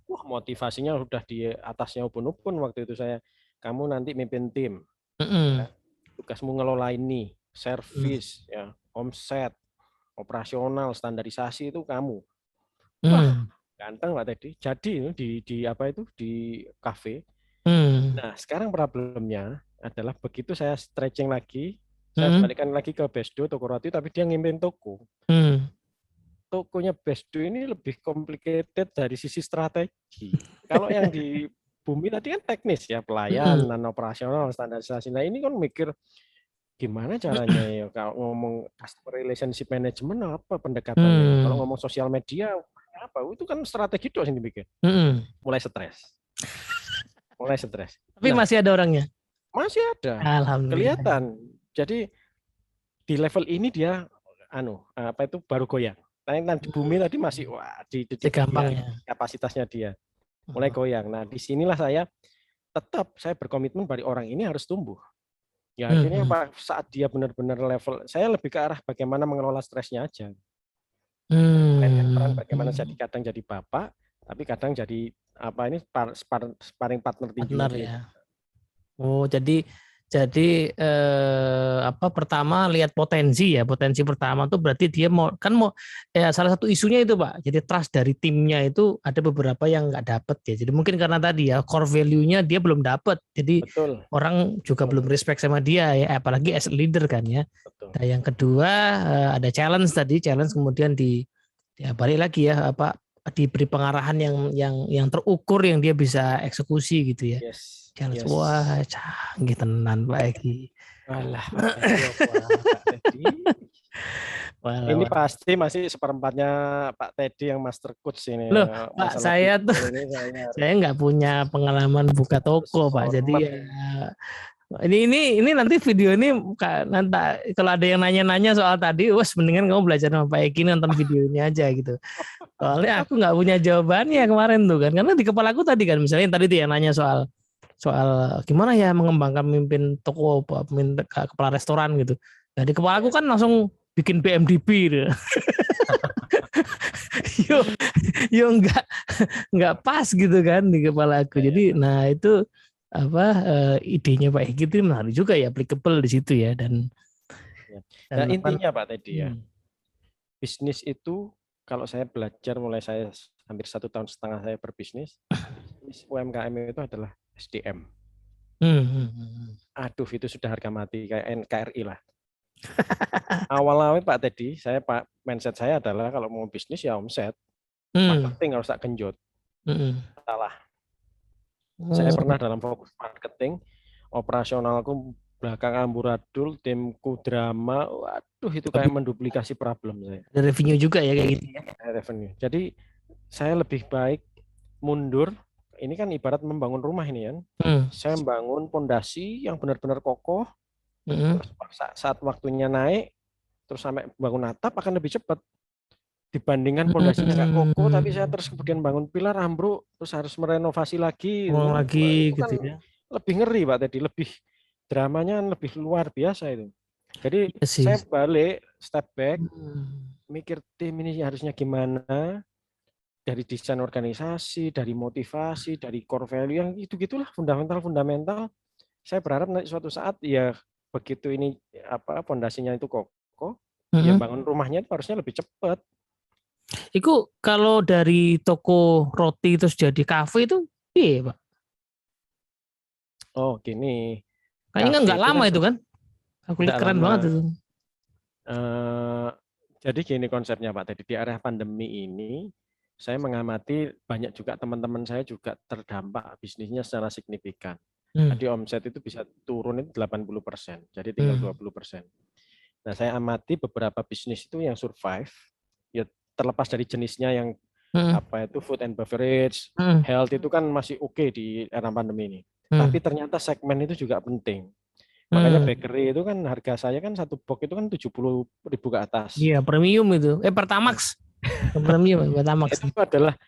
S2: Wah, motivasinya udah di atasnya upun-upun waktu itu saya. Kamu nanti mimpin tim. Ya, tugasmu ngelola ini, servis, ya, omset, operasional, standarisasi itu kamu. Wah,
S1: Hmm.
S2: ganteng Pak Teddy. Jadi di apa itu di kafe.
S1: Hmm.
S2: Nah, sekarang problemnya adalah begitu saya stretching lagi, saya
S1: Hmm.
S2: balikkan lagi ke Besdo toko roti, tapi dia ngimpin toko.
S1: Hmm.
S2: Tokonya Besdo ini lebih complicated dari sisi strategi. Kalau yang di Bumi tadi kan teknis ya,
S1: Hmm.
S2: pelayanan, operasional, standarisasi. Nah ini kan mikir gimana caranya ya kalau ngomong customer relationship management apa pendekatannya. Kalau
S1: Hmm.
S2: ngomong sosial media apa itu kan strategi doang yang dipikir.
S1: Hmm.
S2: Mulai stres, mulai stres.
S1: Tapi
S2: Nah
S1: masih ada orangnya.
S2: masih ada,
S1: Alhamdulillah.
S2: kelihatan. Jadi di level ini dia apa itu baru goyang. Di Bumi tadi masih wah di
S1: Masih
S2: titik
S1: gampang
S2: dia
S1: ya.
S2: kapasitasnya dia mulai goyang. Nah disinilah saya tetap saya berkomitmen pada orang ini harus tumbuh. Ya akhirnya
S1: Hmm.
S2: saat dia benar-benar level, saya lebih ke arah bagaimana mengelola stresnya aja. Mainkan peran
S1: Hmm.
S2: bagaimana jadi kadang jadi bapak, tapi kadang jadi apa ini sparring partner tinju
S1: Partner
S2: aja.
S1: ya. Oh, jadi apa pertama lihat potensi ya. Potensi pertama tuh berarti dia mau ya salah satu isunya itu Pak. Jadi trust dari timnya itu ada beberapa yang nggak dapet ya. Jadi mungkin karena tadi ya core value-nya dia belum dapet. Jadi
S2: Betul,
S1: orang juga belum respect sama dia ya, apalagi as a leader kan ya.
S2: betul.
S1: Nah, yang kedua ada challenge kemudian ya balik lagi ya apa diberi pengarahan yang terukur yang dia bisa eksekusi gitu ya.
S2: Yes,
S1: Challenge
S2: yes.
S1: wah canggih tenan Pak Egi.
S2: Alah, Pak Teddy, apa, Pak Teddy? Ini
S1: Walah.
S2: pasti masih seperempatnya Pak Teddy yang master coach ini.
S1: Loh, Pak
S2: Masalah
S1: saya tuh
S2: people ini saya
S1: saya nggak punya pengalaman buka
S2: harus
S1: toko Pak. Jadi
S2: hormat
S1: ya
S2: ini.
S1: ini nanti video ini nanti kalau ada yang nanya-nanya soal tadi, wes mendingan kamu belajar sama Pak Egi nonton video ini aja gitu. Soalnya aku nggak punya jawabannya kemarin tuh kan, karena di kepala aku tadi kan misalnya tadi tuh yang nanya soal soal gimana ya mengembangkan pemimpin toko, pemimpin kepala restoran gitu. Nah di kepala aku
S2: Ya.
S1: kan langsung bikin BMDB gitu. yo yo nggak pas gitu kan di kepala aku.
S2: Ya, ya.
S1: Jadi nah itu apa idenya Pak Egi itu menarik juga ya, applicable di situ ya
S2: Ya.
S1: dan
S2: Nah
S1: apa
S2: intinya Pak Teddy ya,
S1: hmm.
S2: bisnis itu kalau saya belajar mulai saya hampir 1,5 tahun saya berbisnis, bisnis UMKM itu adalah SDM. Aduh itu sudah harga mati kayak NKRI lah. Awal-awal Pak Teddy, mindset saya adalah kalau mau bisnis ya omset, marketing harus tak genjot. Salah. Saya pernah dalam fokus marketing, operasionalku belakang amburadul, timku drama, waduh itu kayak menduplikasi problem saya.
S1: Ada revenue juga ya kayak gitu ya.
S2: Revenue. Jadi saya lebih baik mundur. Ini kan ibarat membangun rumah ini kan. Saya membangun pondasi yang benar-benar kokoh. Terus saat waktunya naik, terus sampai bangun atap akan lebih cepat dibandingkan pondasinya nggak kokoh. Tapi saya terus kemudian bangun pilar ambruk, terus harus merenovasi lagi.
S1: Ulang lagi
S2: Itu kan
S1: gitu ya.
S2: lebih ngeri Pak tadi, lebih dramanya lebih luar biasa itu. Jadi
S1: Iya sih.
S2: saya balik, step back, mikir tim ini harusnya gimana, dari desain organisasi, dari motivasi, dari core value yang itu-gitulah fundamental. Saya berharap nanti suatu saat ya begitu ini apa pondasinya itu kokoh, ya bangun rumahnya itu harusnya lebih cepat.
S1: Itu kalau dari toko roti terus jadi kafe itu iya Pak?
S2: Oh gini,
S1: Kayaknya kan
S2: kafe
S1: nggak
S2: itu
S1: lama
S2: kan
S1: itu kan? Aku lihat
S2: tidak
S1: keren
S2: lama.
S1: banget itu.
S2: Jadi gini konsepnya Pak, tadi di area pandemi ini saya mengamati banyak juga teman-teman saya juga terdampak bisnisnya secara signifikan. Jadi omset itu bisa turun itu 80%, jadi tinggal 20%. Nah saya amati beberapa bisnis itu yang survive, ya terlepas dari jenisnya yang apa itu food and beverage, health itu kan masih oke di era pandemi ini. Tapi ternyata segmen itu juga penting. Makanya bakery itu kan harga saya kan satu box itu kan 70.000 ke atas.
S1: Iya premium itu. Pertamax. Premium Pertamax.
S2: Itu adalah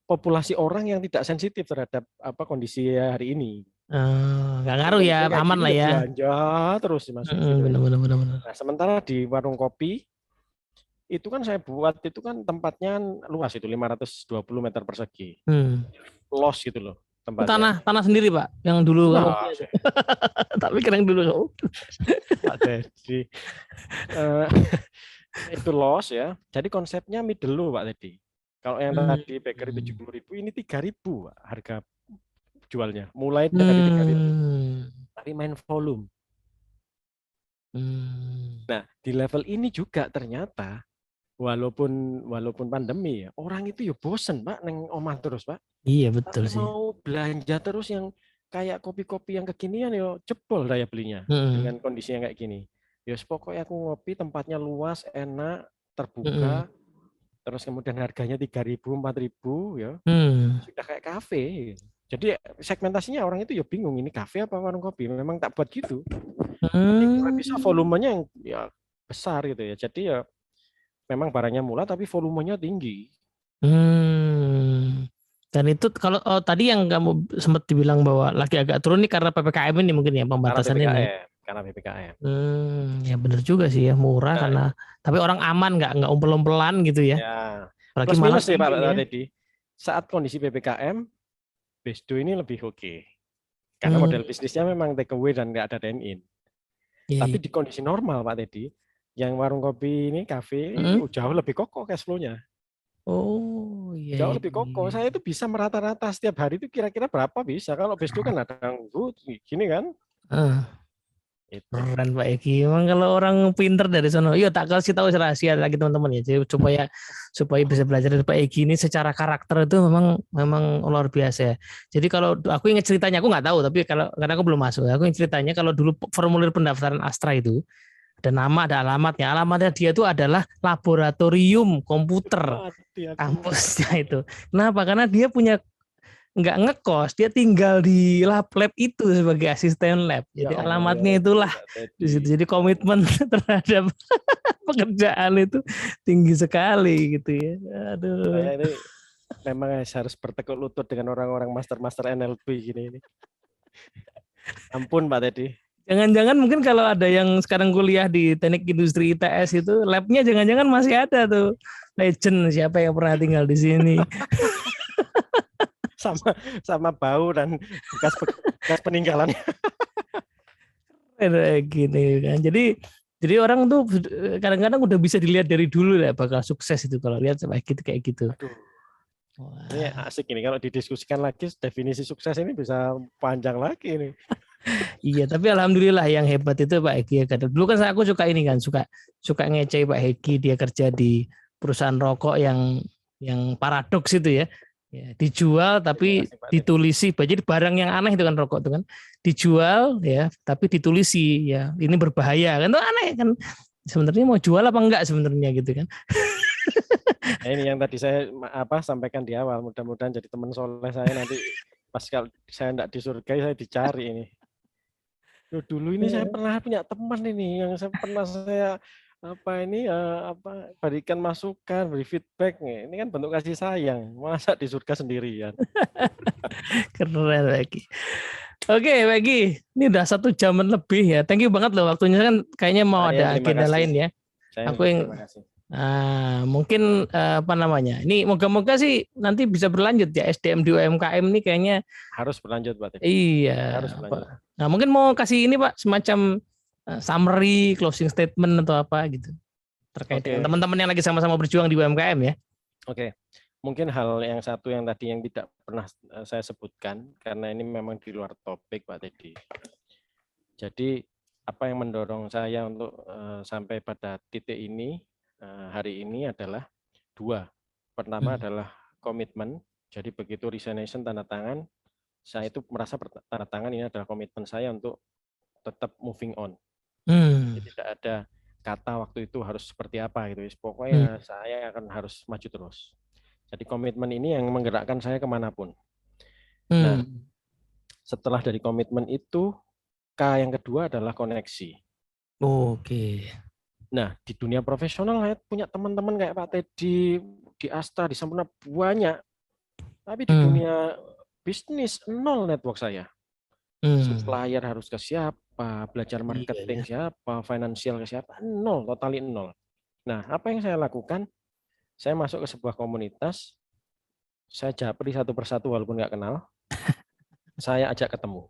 S2: populasi orang yang tidak sensitif terhadap apa kondisi hari ini.
S1: Nggak ngaruh ya,
S2: Kayak
S1: aman
S2: gini
S1: lah ya.
S2: belanja terus masukin.
S1: Benar.
S2: Nah sementara di warung kopi itu kan saya buat itu kan tempatnya luas itu 520 meter persegi. Los gitu loh tempatnya.
S1: Tanah sendiri Pak, yang dulu kamu
S2: Nah,
S1: tapi keren dulu kamu.
S2: Jadi itu los ya. Jadi konsepnya middle low Pak Teddy. Kalau yang tadi bakery 70.000, ini 3.000 harga jualnya. Mulai dari 3.000. Tapi main volume. Nah, di level ini juga ternyata walaupun pandemi ya, orang itu ya bosen, Pak, neng omah terus, Pak.
S1: Iya, betul
S2: Tapi
S1: sih.
S2: mau belanja terus yang kayak kopi-kopi yang kekinian ya jebol daya belinya
S1: Mm-mm.
S2: dengan kondisi yang kayak gini. Ya pokoknya aku ngopi, tempatnya luas, enak,
S1: Mm-mm.
S2: terbuka, terus kemudian harganya 3.000, 4.000 ya. Sudah kayak kafe. Jadi segmentasinya orang itu ya bingung, ini kafe apa warung kopi. Memang tak buat gitu. Jadi kalau bisa volumenya yang ya besar gitu ya. Jadi ya memang barangnya murah tapi volumenya tinggi.
S1: Dan itu kalau tadi yang kamu sempat dibilang bahwa lagi agak turun nih karena PPKM ini mungkin ya
S2: Karena
S1: pembatasan ini ya.
S2: PPKM, karena PPKM.
S1: Ya benar juga sih ya murah
S2: Nah,
S1: karena tapi orang aman nggak umpel-umpelan gitu ya.
S2: ya
S1: Apalagi
S2: plus
S1: malah
S2: minus ya Pak
S1: dingin ya.
S2: tadi. Saat kondisi PPKM, Besdo ini lebih oke. Karena
S1: Hmm,
S2: model bisnisnya memang take away dan nggak ada dine in.
S1: iya,
S2: Tapi
S1: iya.
S2: di kondisi normal Pak Teddy, yang warung kopi ini, kafe ini
S1: Hmm?
S2: jauh lebih kokoh cash flow-nya.
S1: Oh iya,
S2: Jauh
S1: iya,
S2: lebih kokoh.
S1: iya.
S2: Saya itu bisa merata-rata setiap hari itu kira-kira berapa bisa. Kalau Besdo kan ada yang gini kan.
S1: Ah,
S2: Itu.
S1: keren Pak Eki. Emang kalau orang pinter dari sana, iya tak kasih tahu rahasia lagi teman-teman ya. Jadi supaya supaya bisa belajar dari Pak Eki ini secara karakter itu memang memang luar biasa ya. Jadi kalau aku ingat ceritanya, aku nggak tahu, tapi kalau karena aku belum masuk, aku ingat ceritanya kalau dulu formulir pendaftaran Astra itu ada nama, ada alamatnya. Alamatnya dia itu adalah laboratorium komputer
S2: Mati aku.
S1: kampusnya itu. Kenapa? Karena dia punya nggak ngekos, dia tinggal di lab itu sebagai asisten lab.
S2: Ya
S1: Jadi
S2: Allah ya
S1: alamatnya
S2: Rabbi,
S1: itulah
S2: Pak
S1: di
S2: Teddy.
S1: situ. Jadi
S2: Ya Allah.
S1: komitmen terhadap pekerjaan itu tinggi sekali gitu ya.
S2: Saya
S1: Aduh.
S2: ini memang harus bertekuk lutut dengan orang-orang master-master NLP gini ini. Ampun Pak Teddy.
S1: Jangan-jangan mungkin kalau ada yang sekarang kuliah di Teknik Industri ITS itu labnya jangan-jangan masih ada tuh legend siapa yang pernah tinggal di sini.
S2: Sama sama bau dan bekas peninggalan.
S1: Kayak gini kan. Jadi orang tuh kadang-kadang udah bisa dilihat dari dulu ya bakal sukses itu kalau lihat kayak gitu.
S2: Aduh, ini
S1: Wah.
S2: asik ini kalau didiskusikan lagi definisi sukses ini bisa panjang lagi ini.
S1: Iya, tapi alhamdulillah yang hebat itu Pak Heki ya. Dulu kan aku suka ini kan, suka suka ngecek Pak Heki dia kerja di perusahaan rokok yang paradoks itu ya. Ya, dijual
S2: Terima
S1: tapi
S2: kasih Pak Teddy.
S1: ditulisi. Jadi barang yang aneh itu kan rokok itu kan. Dijual ya, tapi ditulisi ya. Ini berbahaya kan itu aneh kan. Sebenarnya mau jual apa enggak sebenarnya gitu kan.
S2: Nah, ini yang tadi saya sampaikan di awal. Mudah-mudahan jadi teman soleh saya nanti pas kalau saya tidak di surga saya dicari ini. Loh, dulu ini saya pernah punya teman ini yang saya berikan masukan, beri feedback nih. Ini kan bentuk kasih sayang. Masa di surga sendirian.
S1: Keren lagi. Oke, Peggy, ini udah 1 jam lebih ya. Thank you banget loh waktunya kan kayaknya mau
S2: Saya yang
S1: ada
S2: terima
S1: agenda
S2: kasih.
S1: lain ya.
S2: Saya yang
S1: Aku yang
S2: terima kasih.
S1: mungkin apa namanya? Ini moga-moga sih nanti bisa berlanjut ya SDM di UMKM ini kayaknya
S2: Harus berlanjut Pak Teddy.
S1: iya.
S2: Harus berlanjut.
S1: Nah, mungkin mau kasih ini Pak semacam summary, closing statement atau apa gitu terkait dengan
S2: Oke,
S1: teman-teman yang lagi sama-sama berjuang di UMKM ya.
S2: oke. Mungkin hal yang satu yang tadi yang tidak pernah saya sebutkan karena ini memang di luar topik Pak Teddy. Jadi apa yang mendorong saya untuk sampai pada titik ini hari ini adalah dua. Pertama adalah komitmen. Jadi begitu resignation tanda tangan, saya itu merasa tanda tangan ini adalah komitmen saya untuk tetap moving on.
S1: Hmm.
S2: Jadi tidak ada kata waktu itu harus seperti apa gitu.
S1: Hmm.
S2: Pokoknya saya akan harus maju terus. Jadi komitmen ini yang menggerakkan saya kemanapun. Nah,
S1: Hmm.
S2: setelah dari komitmen itu, K yang kedua adalah koneksi.
S1: Oke.
S2: Nah, di dunia profesional saya punya teman-teman kayak Pak Teddy, di Asta, di Sampurna banyak. Tapi di
S1: Hmm.
S2: dunia bisnis nol network saya. Supplier harus ke siapa, belajar
S1: Iya ya.
S2: marketing siapa, finansial ke siapa, nol, totali nol. Nah, apa yang saya lakukan? Saya masuk ke sebuah komunitas, saya japri satu persatu walaupun nggak kenal, saya ajak ketemu.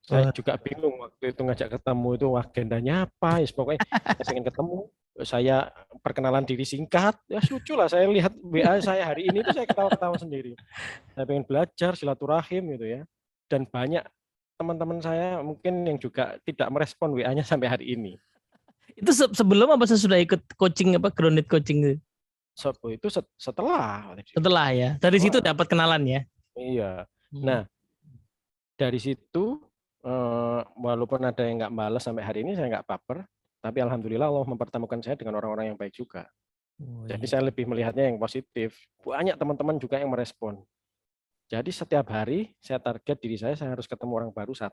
S2: Saya
S1: Wah.
S2: juga bingung waktu itu ngajak ketemu itu agendanya apa, ya pokoknya saya ingin ketemu. saya perkenalan diri singkat, ya lucu lah. Saya lihat WA saya hari ini tuh saya ketawa-ketawa sendiri. Saya pengen belajar silaturahim gitu ya. Dan banyak teman-teman saya mungkin yang juga tidak merespon WA-nya sampai hari ini.
S1: Itu sebelum apa sesudah ikut coaching apa grounded coaching?
S2: Itu setelah.
S1: Setelah ya. Dari situ dapat kenalan ya.
S2: Iya. Nah, dari situ walaupun ada yang nggak balas sampai hari ini, saya nggak baper. Tapi alhamdulillah Allah mempertemukan saya dengan orang-orang yang baik juga. Jadi saya lebih melihatnya yang positif. Banyak teman-teman juga yang merespon. Jadi setiap hari saya target diri saya harus ketemu orang baru 1.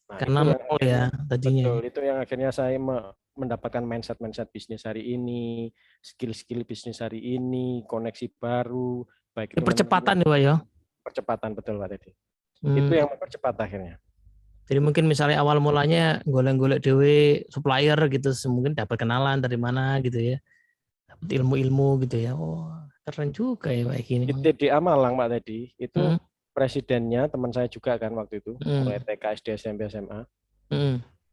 S2: Nah,
S1: Karena
S2: itu yang
S1: mau ya tadinya.
S2: Betul, itu yang akhirnya saya mendapatkan mindset bisnis hari ini, skill bisnis hari ini, koneksi baru, baik itu
S1: percepatan ya Pak ya.
S2: Percepatan, betul Pak Teddy. Itu yang mempercepat akhirnya.
S1: Jadi mungkin misalnya awal mulanya golek-golek dewe supplier gitu, mungkin dapat kenalan dari mana gitu ya. Dapat ilmu-ilmu gitu ya. Oh, keren juga ya Pak ini.
S2: Di TDA Malang Pak Teddy, itu presidennya teman saya juga kan waktu itu, mulai TK, SD, SMP, SMA.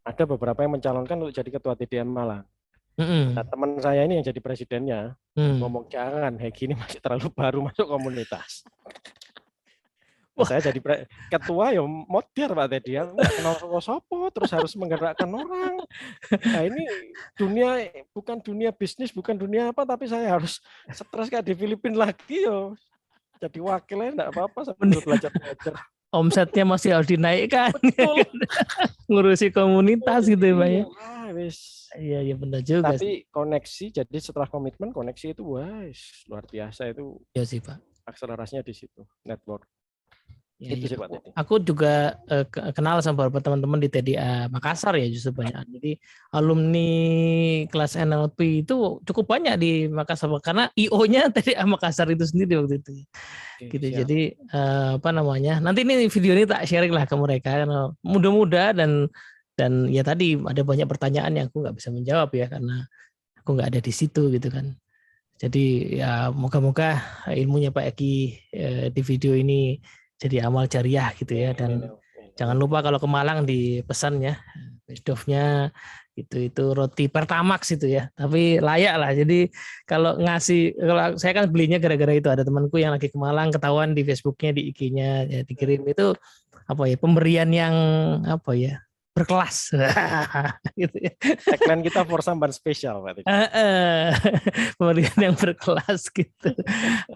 S2: Ada beberapa yang mencalonkan untuk jadi ketua TDA Malang. Nah, teman saya ini yang jadi presidennya ngomong jangan, Hegi ini masih terlalu baru masuk komunitas. Saya jadi ketua ya modern Pak Teddy, ya nggak kenal sopo terus harus menggerakkan orang. Nah ini bukan dunia bisnis, bukan dunia apa, tapi saya harus stres kayak di Filipina lagi yo. Jadi wakilnya enggak apa-apa sambil belajar.
S1: Omsetnya masih harus dinaikkan. Ngurusi komunitas gitu ya Pak ya. Iya benar juga.
S2: Tapi koneksi, jadi setelah komitmen koneksi itu luar biasa itu.
S1: Iya sih Pak.
S2: Akselerasinya di situ, network.
S1: Ya, itu sih, Pak. Aku juga kenal sama beberapa teman-teman di TDA Makassar ya justru banyak. Jadi alumni kelas NLP itu cukup banyak di Makassar karena IO-nya TDA Makassar itu sendiri waktu itu. Gitu. Siap. Jadi nanti ini video ini tak sharing lah ke mereka karena mudah-mudah dan ya tadi ada banyak pertanyaan yang aku nggak bisa menjawab ya karena aku nggak ada di situ gitu kan. Jadi ya moga-moga ilmunya Pak Eki di video ini jadi amal jariah gitu ya, dan jangan lupa kalau ke Malang dipesan ya bestofnya itu roti Pertamax itu ya, tapi layak lah. Jadi kalau saya kan belinya gara-gara itu ada temanku yang lagi ke Malang ketahuan di Facebooknya, di IG-nya ya, dikirim itu pemberian yang berkelas gitu ya.
S2: Tagline kita for samban spesial Pak.
S1: Pemberian yang berkelas gitu.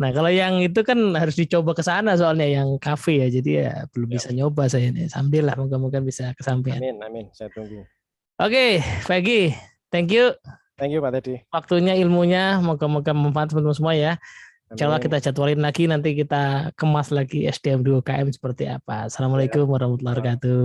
S1: Nah kalau yang itu kan harus dicoba ke sana soalnya yang kafe ya, jadi ya belum bisa nyoba saya nih. Sambil lah moga-moga bisa kesampaian.
S2: Amin, saya tunggu.
S1: Oke, Peggy, thank you.
S2: Thank you Pak Teddy.
S1: Waktunya, ilmunya, moga-moga bermanfaat teman-teman semua ya. Insyaallah kita jadwalin lagi, nanti kita kemas lagi SDM 2KM seperti apa. Assalamualaikum warahmatullahi wabarakatuh.